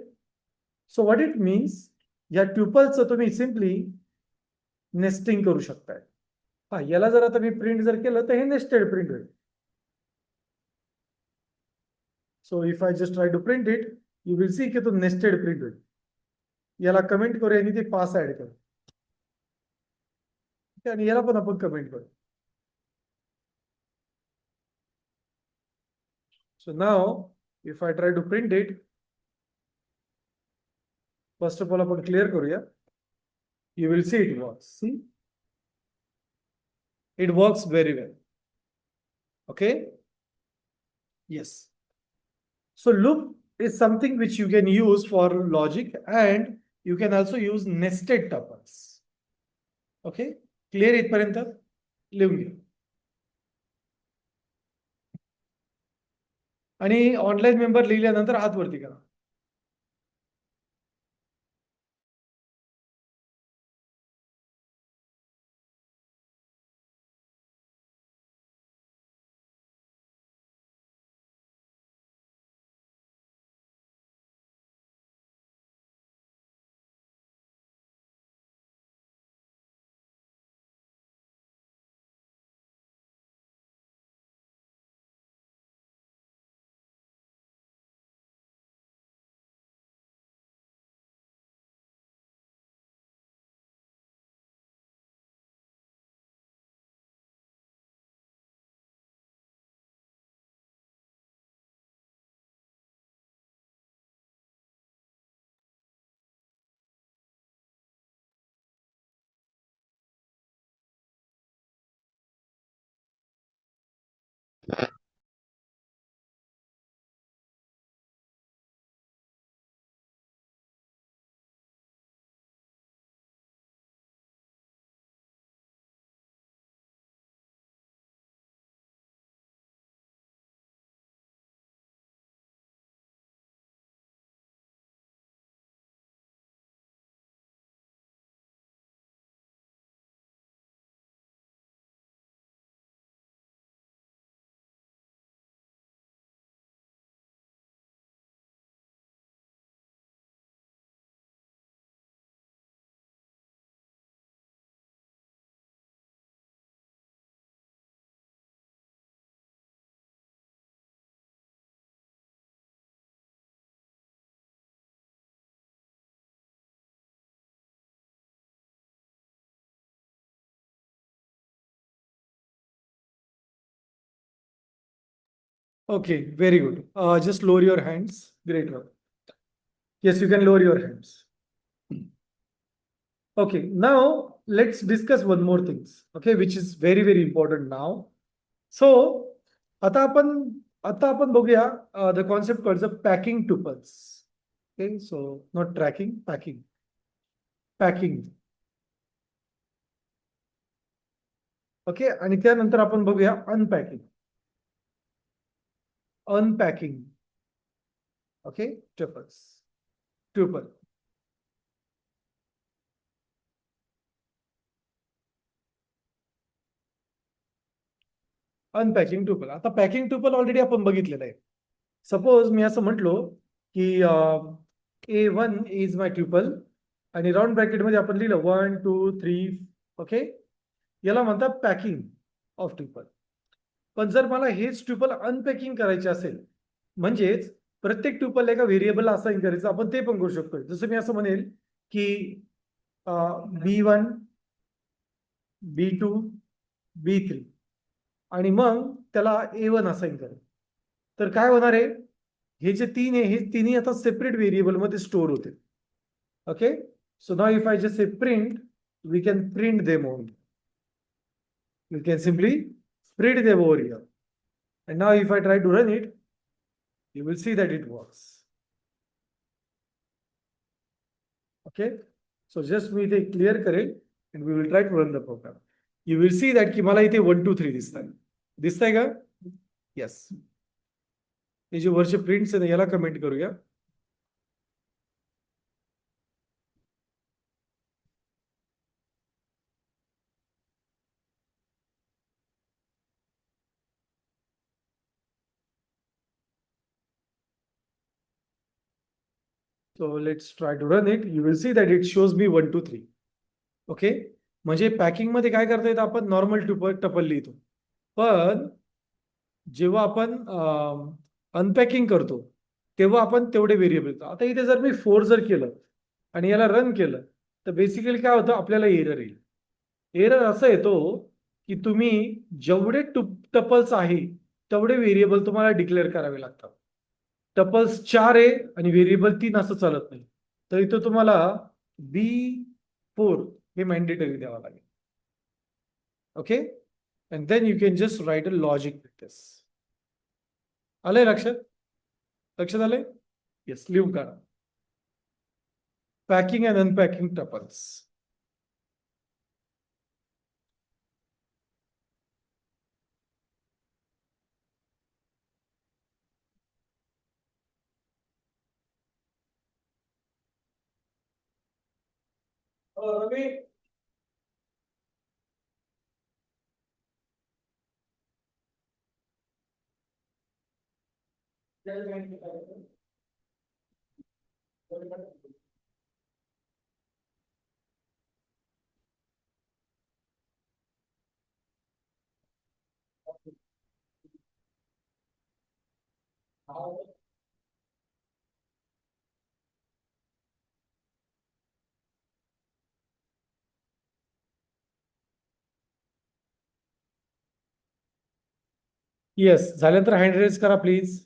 so what it means या ट्युपलचं तुम्ही सिम्पली नेस्टिंग करू शकताय हा याला जर आता मी प्रिंट जर केलं तर हे नेस्टेड प्रिंट होईल so if I just try to print it you will see की तो नेस्टेड प्रिंट होईल याला कमेंट करूया आणि ते पास ऍड करू आणि याला पण आपण कमेंट करू so now if I try to print it first of all आपण क्लिअर करूया you will see it works see it works very well okay yes so loop is something which you can use for logic and you can also use nested tuples okay clear इथपर्यंत लिहून घ्या आणि online member लिहिल्यानंतर हात वरती करा Okay, very good. Just lower your hands. Great work. Yes, you can lower your hands. Okay, now let's discuss one more things. Okay, which is very, very important now. So आता आपण बघूया the concept called the packing tuples. Okay, so not tracking, packing. Okay, आणि त्यानंतर आपण बघूया unpacking. Okay, tuple. Unpacking tuple. आता packing tuple already आपण बघितलेलं आहे. सपोज मी असं म्हटलो की A1 इज माय ट्युपल आणि राऊंड ब्रॅकेटमध्ये आपण लिहिलं 1 2 3. ओके, याला म्हणतात पॅकिंग ऑफ ट्युपल. पण जर मला हेच ट्युपल अनपॅकिंग करायचे असेल, म्हणजेच प्रत्येक ट्युपल एका व्हेरिएबलला असाइन करायचं, आपण ते पण करू शकतोय. जसं मी असं म्हणेल की B1 B2 B3 आणि मग त्याला A1 असाइन करेल. तर काय होणार आहे, हे जे तीन आहे हे तिन्ही आता सेपरेट व्हेरिएबल मध्ये स्टोअर होते. Okay, so now if I just say print, we can print them only. We can simply print them over here. And now if I try to run it, you will see that it works. Okay, so just we take clear करेल and we will try to run the program. You will see that की मला इथे 1 2 3 दिसतंय का? Yes. हे जे वरचे prints आहे ना, याला कमेंट करूया. So let's try to run it. You will see that it shows me 1 2 3. Okay, म्हणजे पॅकिंग मध्ये काय करता येतं, आपण नॉर्मल टपल लिहितो. पण जेव्हा आपण अनपॅकिंग करतो तेव्हा आपण तेवढे व्हेरिएबल येतो. आता इथे जर मी 4 जर केलं आणि याला रन केलं तर बेसिकली काय होतं, आपल्याला एरर येईल. एरर असं येतो की तुम्ही जेवढे टपल्स आहे तेवढे व्हेरिएबल तुम्हाला डिक्लेअर करावे लागतात. टपल्स 4 आहे आणि व्हेरिएबल 3 असं चालत नाही. तर इथं तुम्हाला B4 हे मॅन्डेटरी द्यावं लागेल. Okay, and then you can just write a logic with this. आलंय लक्षात आलंय? येस, लिहून काढा. Packing and unpacking tuples. Yes, झाल्यानंतर हँड रेज करा please.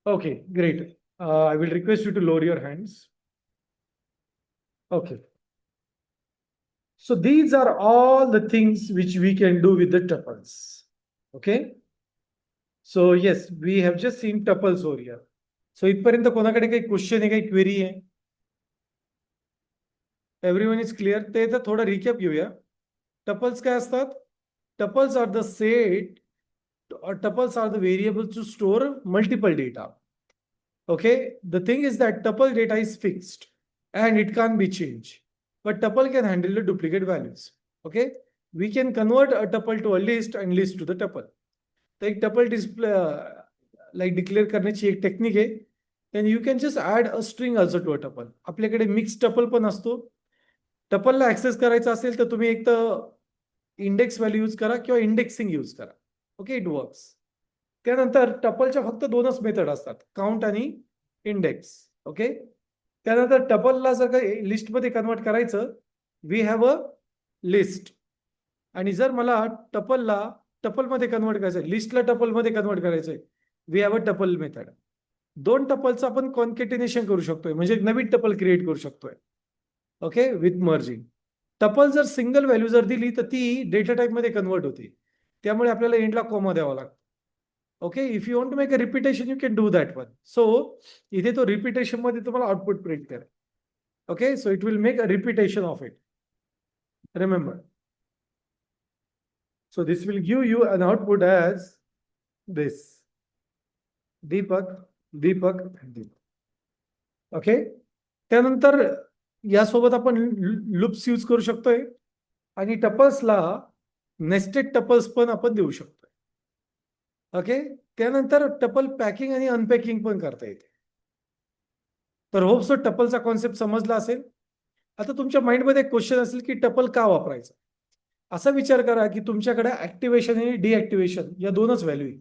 Okay, great. I will request you to lower your hands. Okay. So these are all the things which we can do with the tuples. Okay. So yes, we have just seen tuples over here. So इथपर्यंत कोणाकडे काही question आहे, काही query आहे? Everyone is clear? ते तर थोडं recap घेऊया. टपल्स काय असतात? Tuples are the set, tuples are the variables to store multiple data. Okay, the thing is that tuple data is fixed and it can't be changed, but tuple can handle the duplicate values. Okay, we can convert a tuple to a list and list to the tuple. So एक tuple display like declare करण्याची एक technique आहे. And you can just add a string also to a tuple. आपल्याकडे mix tuple पण असतो. टपलला access करायचा असेल तर तुम्ही एक तर इंडेक्स व्हॅल्यू यूज करा किंवा इंडेक्सिंग यूज करा. Okay, it works. त्यानंतर टपलच्या फक्त दोनच मेथड असतात, काउंट आणि इंडेक्स. ओके, त्यानंतर टपलला जर काही लिस्टमध्ये कन्वर्ट करायचं, वी हॅव अ लिस्ट. आणि जर मला टपलला टपलमध्ये कन्वर्ट करायचं, लिस्टला टपलमध्ये कन्वर्ट करायचंय, we have a tuple method. दोन टपलचं आपण कॉन्केटिनेशन करू शकतोय, म्हणजे नवीन टपल क्रिएट करू शकतोय. Okay, with merging. टपल जर सिंगल व्हॅल्यू जर दिली तर ती डेटा टाइप मध्ये कन्वर्ट होते, त्यामुळे आपल्याला एंडला कॉमा द्यावा लागतो. Okay, if you want to make a repetition you can do that one. So इथे तो रिपिटेशन मध्ये तुम्हाला आउटपुट प्रिंट करेल. Okay, so it will make a repetition of it. Remember. So this will give you an output as this. Deepak, Deepak, and Deepak. Okay. त्यानंतर यासोबत आपण loops use करू शकतोय आणि टपल्सला नेस्टेड टपल्स पण आपण देऊ शकतोय. ओके, त्यानंतर टपल पॅकिंग आणि अनपॅकिंग पण करता येते. तर होप सो टपलचा कॉन्सेप्ट समजला असेल. आता तुमच्या माइंडमध्ये एक क्वेश्चन असेल की टपल का वापरायचं. असा विचार करा की तुमच्याकडे ऍक्टिव्हेशन आणि डिऍक्टिव्हेशन या दोनच व्हॅल्यू आहे.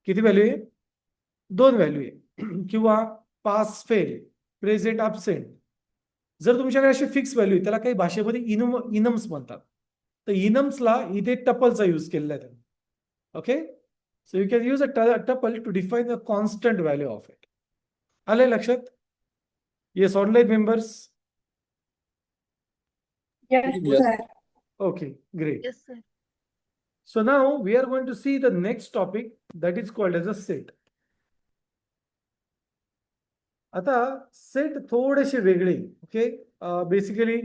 किती व्हॅल्यू आहे? दोन व्हॅल्यू आहे. किंवा पास फेल, प्रेझेंट अबसेंट. जर तुमच्याकडे अशी फिक्स व्हॅल्यू आहे, त्याला काही भाषेमध्ये इनम्स म्हणतात. तर इनम्सला इथे टपलचा यूज केलेला आहे. Okay, so you can use a tuple to define a constant value of it. आलंय लक्षात? Yes, online members. Yes, Yes. sir. Okay, great. Yes, sir. So now we are going to see the next topic that is called as a set. आता set थोडेसे वेगळे. Okay, basically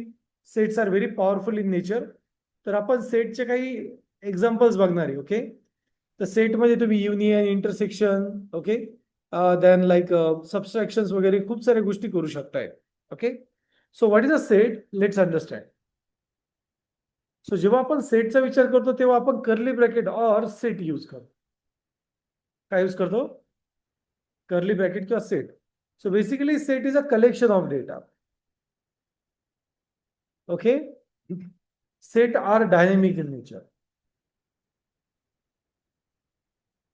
sets are very powerful in nature. तर आपण सेटचे काही examples बघणार आहे. Okay, तर सेटमध्ये तुम्ही union, intersection, okay, then like subtractions वगैरे खूप साऱ्या गोष्टी करू शकताय. Okay, so what is a set, let's understand. So जेव्हा आपण सेटचा विचार करतो तेव्हा आपण curly bracket or set use करतो. काय यूज करतो? कर्ली ब्रॅकेट किंवा set. So basically set is a collection of data. Okay, set are dynamic in nature.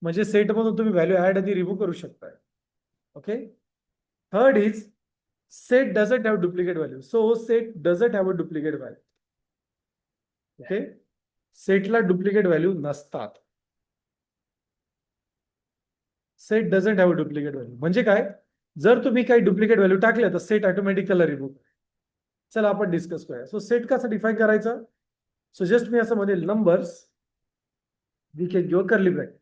म्हणजे सेट मधून तुम्ही व्हॅल्यू ऍड आणि रिमूव्ह करू शकताय. Okay, third is set doesn't have duplicate value. So set doesn't have a duplicate value. Okay, सेटला duplicate value नसतात. Set doesn't have a duplicate value म्हणजे काय? जर तुम्ही काही डुप्लिकेट व्हॅल्यू टाकल्या तर सेट ऑटोमॅटिकली रिमूव्ह. चला आपण डिस्कस करूया. सो सेट कसं डिफाईन करायचं? सो जस्ट मी असं म्हणेल numbers, we can give curly bracket.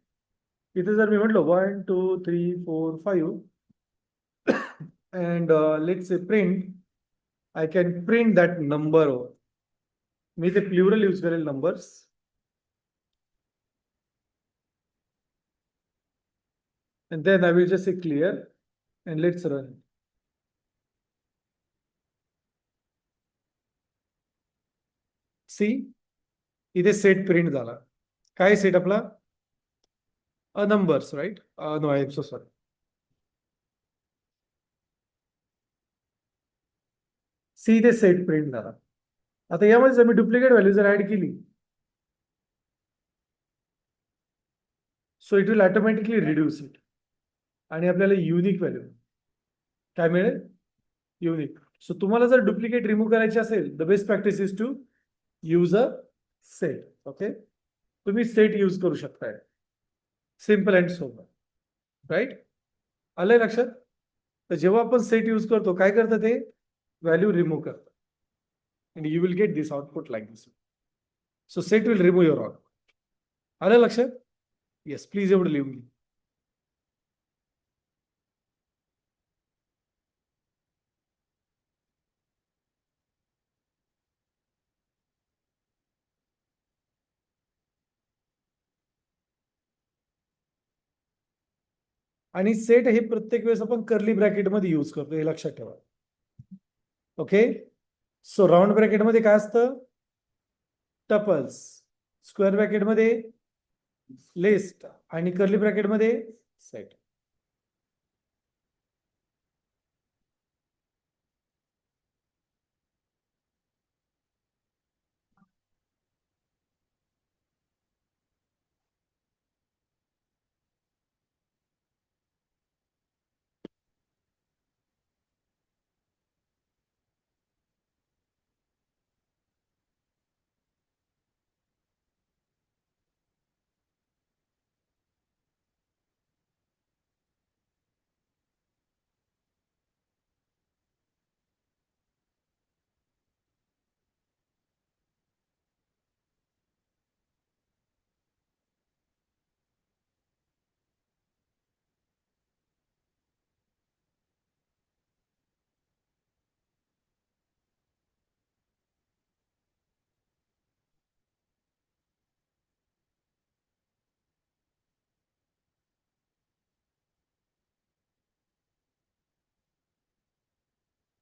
इथे जर मी म्हटलं 1 2 3 4 5 and let's say print, I can print that number. मी ते प्लुरल यूज करेल numbers. And then I will just say clear and let's run. See, इथे सेट प्रिंट झाला. काय सेट आपला? Numbers, right? No, I am so sorry. See, इथे set print झाला. आता यामध्ये जर मी डुप्लिकेट व्हॅल्यू जर ऍड केली, so it will automatically reduce it आणि आपल्याला युनिक व्हॅल्यू काय मिळेल? युनिक. सो तुम्हाला जर डुप्लिकेट रिमूव्ह करायची असेल, the best practice is to use a set. Okay, तुम्ही सेट यूज करू शकताय. Simple and sober, right? आलंय लक्षात? तर जेव्हा आपण सेट यूज करतो काय करतं ते? व्हॅल्यू रिमूव्ह करतं. and you will get this output like this. So set will remove your output. आलं लक्षात? Yes, please एवढं लिहून घे. आणि सेट हे प्रत्येक वेळेस आपण कर्ली ब्रॅकेट मध्ये यूज करतो, हे लक्षात ठेवा. ओके, सो राऊंड ब्रॅकेट मध्ये काय असतं? टपल्स. स्क्वेअर ब्रॅकेट मध्ये लिस्ट आणि कर्ली ब्रॅकेट मध्ये सेट.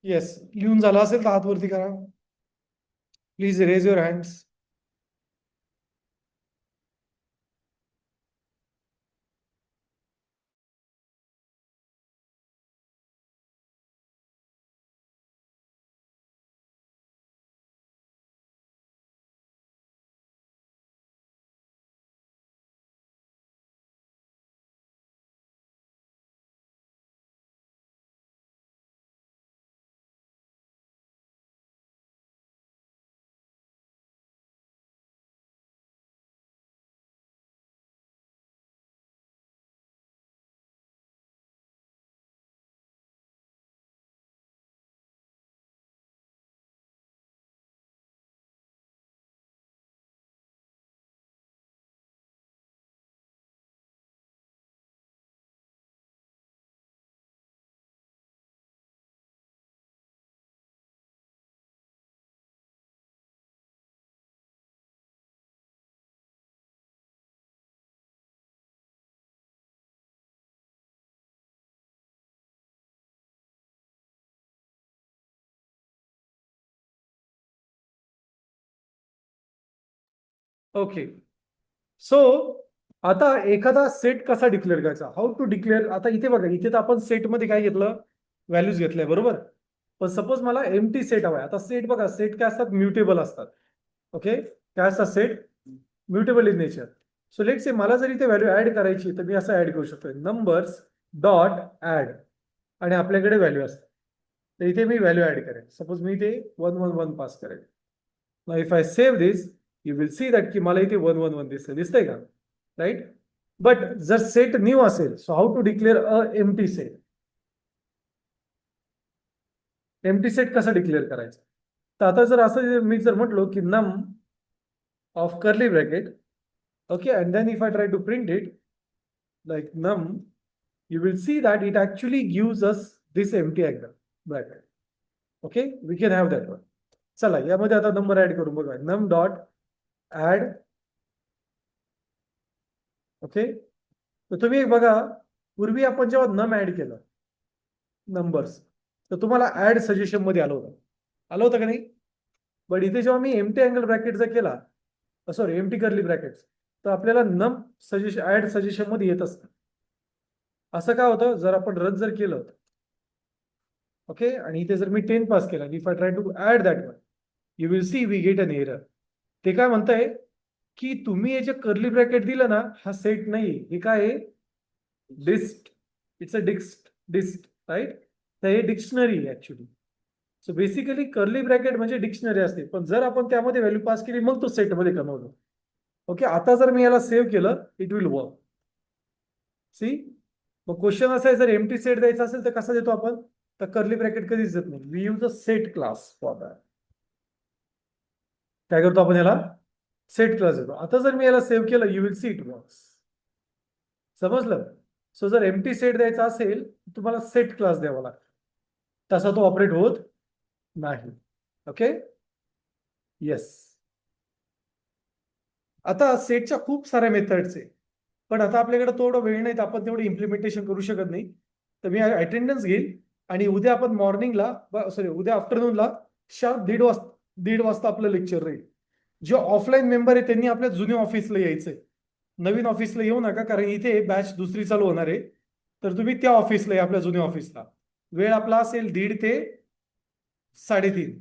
येस, लिहून झालं असेल तर हात वरती करा. Please raise your hands. Okay. So आता एखादा सेट कसा डिक्लेअर करायचा, हाऊ टू डिक्लेअर. आता इथे बघा, इथे तर आपण सेटमध्ये काय घेतलं, व्हॅल्यूज घेतल्या बरोबर. पण सपोज मला एम्प्टी सेट हवाय. आता सेट बघा, सेट काय असतात, म्युटेबल असतात. ओके, काय असतात set, mutable in nature. So let say मला जर इथे व्हॅल्यू ऍड करायची तर मी असं ऍड करू शकतो, नंबर्स डॉट ऍड, आणि आपल्याकडे व्हॅल्यू असते. तर इथे मी व्हॅल्यू ऍड करेन. सपोज मी इथे 111 पास करेन. Now if I save this, you will see that की मला इथे 111 दिसतंय का, राईट. बट जर सेट न्यू असेल, so how to declare a empty set. Empty set कसं डिक्लेअर करायचं. तर आता जर असं मी जर म्हटलो की num of curly bracket, okay, and then if I try to print it like num, you will see that it actually gives us this empty angle bracket. Okay, we can have that one. चला यामध्ये आता number add करून बघा, num dot add. Okay, तर तुम्ही एक बघा, पूर्वी आपण जेव्हा नम ऍड केलं नंबर्स, तर तुम्हाला ऍड सजेशन मध्ये आलं होतं का नाही. बट इथे जेव्हा मी एम्प्टी अँगल ब्रॅकेटचा केला, सॉरी एम्प्टी कर्ली ब्रॅकेट, तर आपल्याला नम सजेशन ऍड सजेशन मध्ये येत असतं. असं काय होतं, जर आपण रन जर केलं, ओके, आणि इथे जर मी 10 पास केला, if I try to add that one, you will see we get an error. ते काय म्हणताय की तुम्ही हे जे कर्ली ब्रॅकेट दिलं ना, हा सेट नाही, हे काय आहे, डिस्ट. It's a dict right. तर हे dictionary actually. So basically curly bracket म्हणजे डिक्शनरी असते, पण जर आपण त्यामध्ये व्हॅल्यू पास केली मग तो सेटमध्ये कन्वर्ट होतो. ओके, आता जर मी याला सेव्ह केलं, इट विल वर्क. सी, मग क्वेश्चन असा आहे, जर एम्प्टी सेट द्यायचा असेल तर कसा देतो आपण, तर कर्ली ब्रॅकेट कधीच देत नाही. We use a set class for that. काय करतो आपण, याला सेट क्लास देतो. आता जर मी याला सेव्ह केलं, you will see it works. समजलं. सो जर एम्प्टी सेट द्यायचा असेल, तुम्हाला सेट क्लास द्यावा लागतो, तसा तो ऑपरेट होत नाही. Okay, yes. आता सेटच्या खूप साऱ्या मेथड्स आहे, पण आता आपल्याकडे थोडं वेळ नाही, तर आपण तेवढं इम्प्लिमेंटेशन करू शकत नाही. तर मी अटेंडन्स घेईल, आणि उद्या आपण मॉर्निंगला, सॉरी उद्या आफ्टरनूनला शार्प 1:30 वाजता आपलं लेक्चर राहील. जे ऑफलाईन मेंबर आहे त्यांनी आपल्या जुन्या ऑफिसला यायचंय, नवीन ऑफिसला येऊ नका, कारण इथे बॅच दुसरी चालू होणार आहे. तर तुम्ही त्या ऑफिसला या, आपल्या जुन्या ऑफिसला. वेळ आपला असेल 1:30 ते 3:30.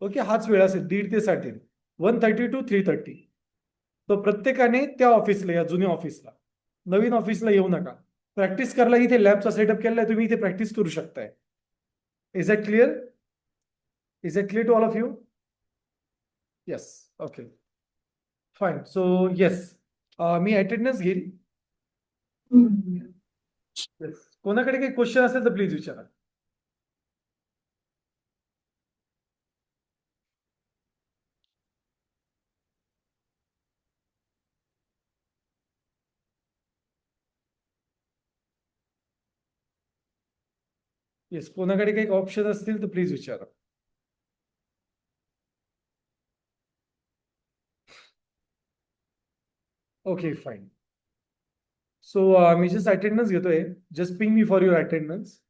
ओके, हाच वेळ असेल 1:30 ते 3:30, 1:30 to 3:30. तो प्रत्येकाने त्या ऑफिसला या, जुन्या ऑफिसला. नवीन ऑफिसला येऊ नका. प्रॅक्टिस करायला इथे लॅबचा सेटअप केलेला आहे, तुम्ही इथे प्रॅक्टिस करू शकताय. Is that clear? Is that clear to all of you? Yes, okay, fine. So yes, मी अटेंडन्स घेईल. कोणाकडे काही क्वेश्चन असेल तर प्लीज विचारा. येस, कोणाकडे काही ऑप्शन असतील तर प्लीज विचारा. Okay, fine. सो मी जस्ट अटेंडन्स घेतोय. Just ping me for your attendance.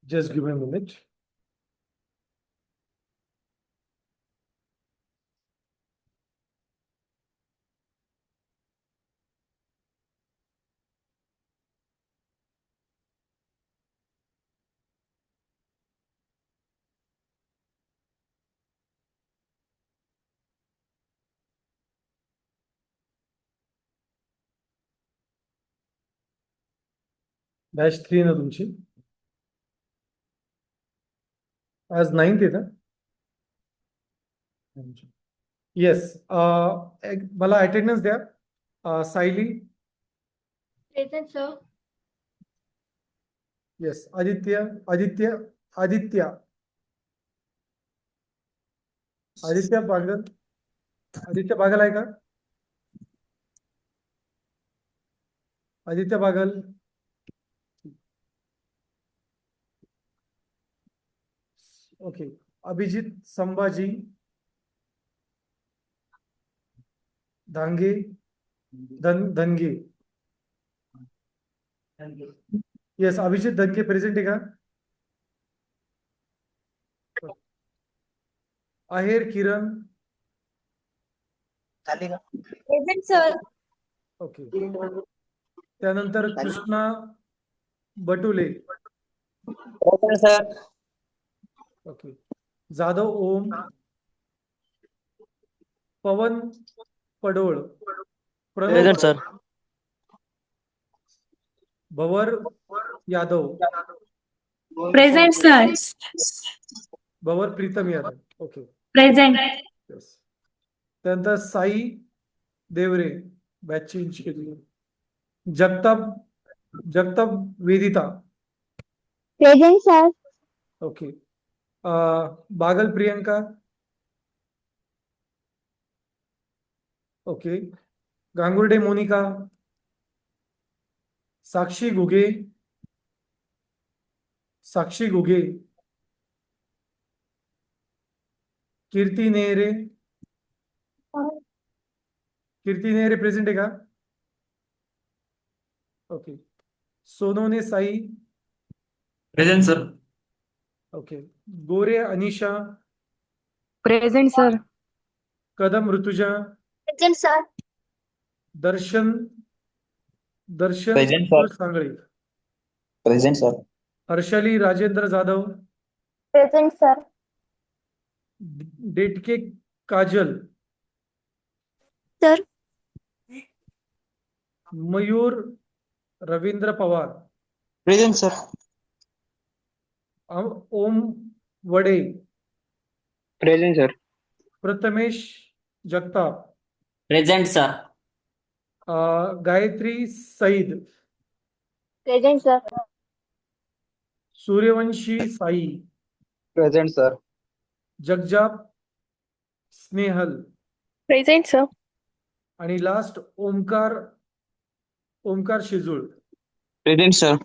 Just give me a minute. Batch 3 ना तुमची? आज 9th आहे ना? येस. मला अटेंडन्स द्या. Sayli. Present, sir. Yes. Aditya Pagal. Aditya Pagal आहे का? Aditya Pagal. Okay. Abhijit Sambhaji Dhange Dhanage. Yes. Abhijit Dhanage present आहे का? Aher Kiran. Present, sir. Okay. त्यानंतर Krishna Batule. Present, sir. Okay. Jadhav Om. Pawan Padol. Pranav Present, sir. Bhavar Yadav. Present, sir. Bhavar Pritam Yadav. Okay. Present. Yes. त्यानंतर साई देवरे. बॅच चेंज केली. Jagtap Vedita. Present, sir. Okay. Bagal Priyanka. Okay. Gangurde Monika. साक्षी घुगे. कीर्ती नेहरे. प्रेझेंट आहे का? Okay. Sonawane Sai. Present, sir. Okay. गोरे अनिशा. Present, sir. कदम Rutuja. Present, sir. दर्शन Present, sir. Sangle. Present, sir. Harshali Rajendra Jadhav. Present, sir. डेटके काजल. Sir. मयूर Ravindra Pawar. Present, sir. ओम Wade. Present, sir. Prathamesh Jagtap. Present, sir. Gayatri Sayyad. Present, sir. Suryavanshi Sai. Present, sir. Jagjap Snehal. Present, sir. आणि last Omkar Shijul. Present, sir.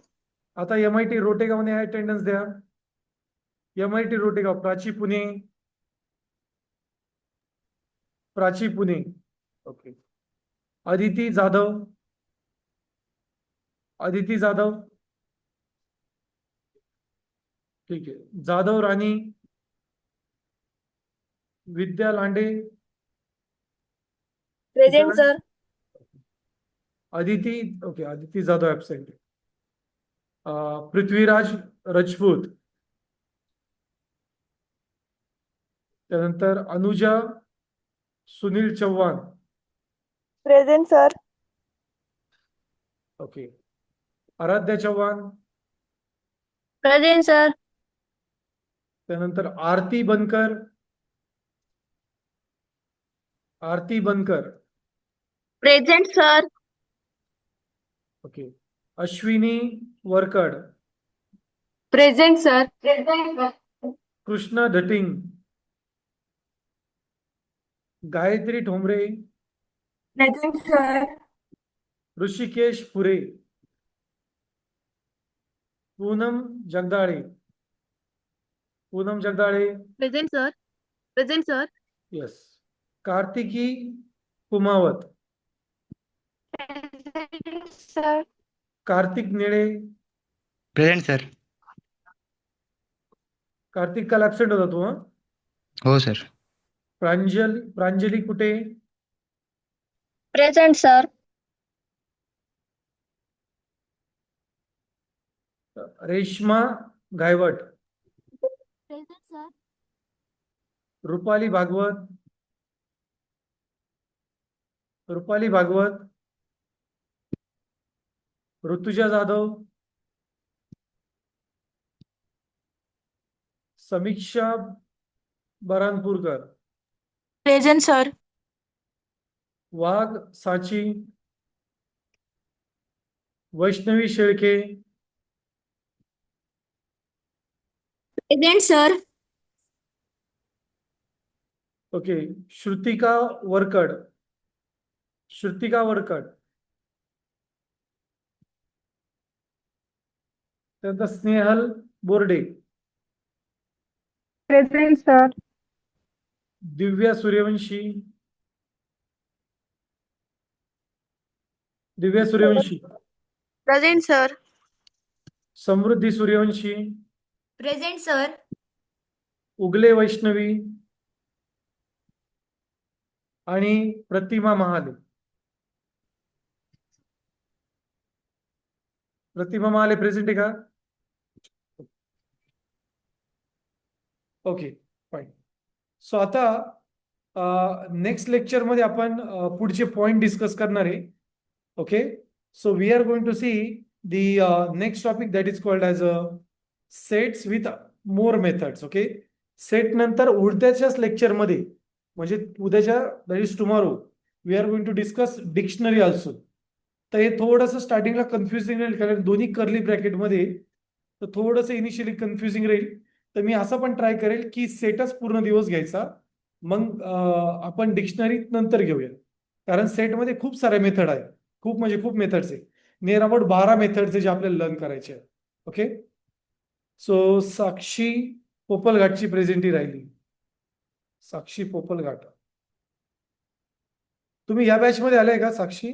आता MIT रोटेगावने attendance द्या. MIT Rotegaon. Prachi Pune. Okay. Aditi Jadhav. ठीक आहे. Jadhav Rani. Vidya Lande. Present, sir. Aditi Jadhav absent. Prithviraj Rajput. त्यानंतर Anuja Sunil Chavan. Present, sir. Okay. Aradhya Chavan. Present, sir. त्यानंतर Aarti Bankar. Present, sir. Okay. Ashwini वरकड. Present, sir. Present, sir. Krishna Dhating. Gayatri Thombare. Present, sir. Rishikesh Pure. Poonam Jagdale. Present, sir. Present, sir. Yes. Kartiki Kumawat. Present, sir. Kartik Nile. Present, sir. Kartik काल absent होता तू? हं? हो सर. प्रांजली कुठे? Present, sir. Reshma गायवट, Present, sir. Rupali Bhagavat, Rutuja Jadhav, समीक्षा बरानपूरकर, Present, sir. Wagh Sachi, Vaishnavi Shelke, Present, sir. Okay, Shrutika Varkad, त्यानंतर स्नेहल बोर्डे, Present, sir. Divya Suryavanshi, Present, sir. समृद्धी Suryavanshi, Present, sir. उगले वैष्णवी आणि प्रतिमा Mahale. Present आहे का? Okay fine. सो आता नेक्स्ट लेक्चर मध्ये आपण पुढचे पॉइंट डिस्कस करणार आहे. Okay, so we are going to see the next topic that is called as sets with more methods. Okay, set नंतर उद्याच्याच लेक्चरमध्ये म्हणजे उद्याच्या that is tomorrow we are going to discuss dictionary also. तर हे थोडंसं स्टार्टिंगला कन्फ्युजिंग राहील कारण दोन्ही कर्ली ब्रॅकेटमध्ये, तर थोडंसं इनिशियली कन्फ्युजिंग राहील. तर मी असं पण ट्राय करेल की सेटच पूर्ण दिवस घ्यायचा, मग आपण डिक्शनरी नंतर घेऊया. कारण सेटमध्ये खूप सारे मेथड आहे, खूप म्हणजे खूप मेथड्स आहे. नियर अबाउट 12 मेथड्स जे आपल्याला लर्न करायचे आहे. ओके, सो साक्षी पोपलघाटची प्रेझेंटी राहिली. साक्षी पोपलघाट, तुम्ही या बॅच मध्ये आलाय का साक्षी?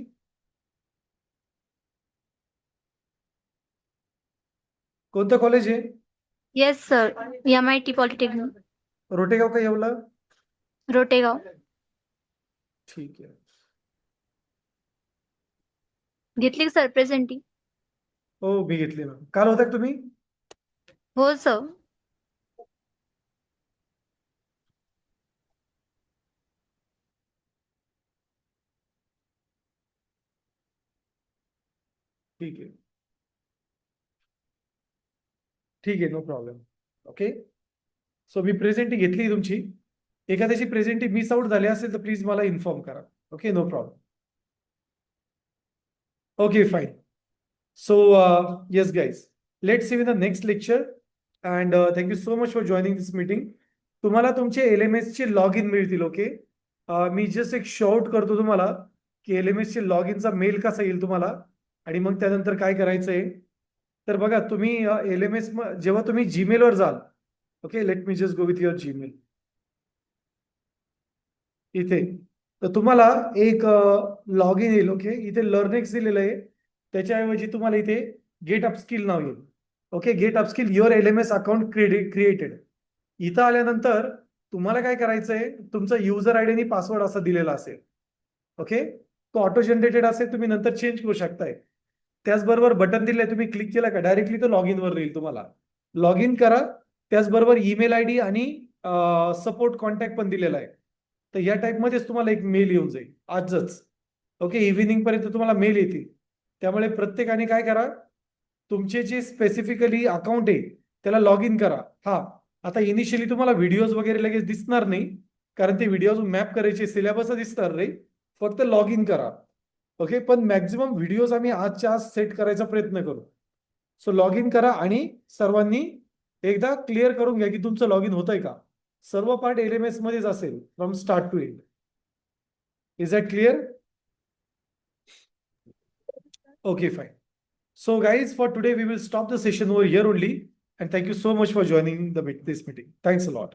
कोणतं कॉलेज आहे? Yes, sir. MIT Polytechnic. Rotegaon का येवला? रोटेगाव. ठीक आहे. घेतली सर प्रेझेंटी? हो मी घेतली ना. काल होता का तुम्ही? हो सर. ठीक आहे, ठीक आहे, नो प्रॉब्लेम. ओके, सो मी प्रेझेंटी घेतली तुमची. एखाद्याची प्रेझेंटी मिस आउट झाली असेल तर प्लीज मला इन्फॉर्म करा. Okay, no problem. Okay fine. So yes guys, let's see in the next lecture and thank you so much for joining this meeting. तुम्हाला तुमचे LMS चे लॉग इन मिळतील. ओके, मी जस्ट एक शॉर्ट करतो तुम्हाला की LMS चे लॉग इनचा मेल कसा येईल तुम्हाला आणि मग त्यानंतर काय करायचं आहे. तर बघा तुम्ही LMS जेव्हा तुम्ही जीमेलवर जाल, okay let me just go with your Gmail. इथे तर तुम्हाला एक लॉग इन येईल. ओके, इथे लर्नेक्स दिलेलं आहे, त्याच्याऐवजी तुम्हाला इथे गेट अपस्किल नाव येईल. Okay, get upskill your LMS account created. इथं आल्यानंतर तुम्हाला काय करायचं आहे, तुमचा युजर आयडी आणि पासवर्ड असा दिलेला असेल. ओके, तो ऑटो जनरेटेड असेल, तुम्ही नंतर चेंज करू शकताय. त्याचबरोबर बटन दिलंय, तुम्ही क्लिक केला का डायरेक्टली तो लॉग इन वर येईल. तुम्हाला लॉग इन करा. त्याचबरोबर ईमेल आयडी आणि सपोर्ट कॉन्टॅक्ट पण दिलेला आहे. तर या टाईपमध्येच तुम्हाला एक मेल येऊन जाईल आजच. ओके, इव्हिनिंग पर्यंत तुम्हाला मेल येतील. त्यामुळे प्रत्येकाने काय करा, तुमचे जे स्पेसिफिकली अकाउंट आहे त्याला लॉग इन करा. हा, आता इनिशियली तुम्हाला व्हिडिओज वगैरे लगेच दिसणार नाही, कारण ते व्हिडिओज मॅप करायचे सिलेबस दिसणार नाही. फक्त लॉग इन करा. ओके, पण मॅक्झिमम व्हिडिओज आम्ही आजच्या आज सेट करायचा प्रयत्न करू. सो लॉग इन करा आणि सर्वांनी एकदा क्लिअर करून घ्या की तुमचं लॉग इन होतंय का. सर्व पार्ट LMS मध्येच असेल from start to end. Is that clear? Okay, fine. So guys, for today we will stop the session over here only, and thank you so much for joining this meeting. Thanks a lot.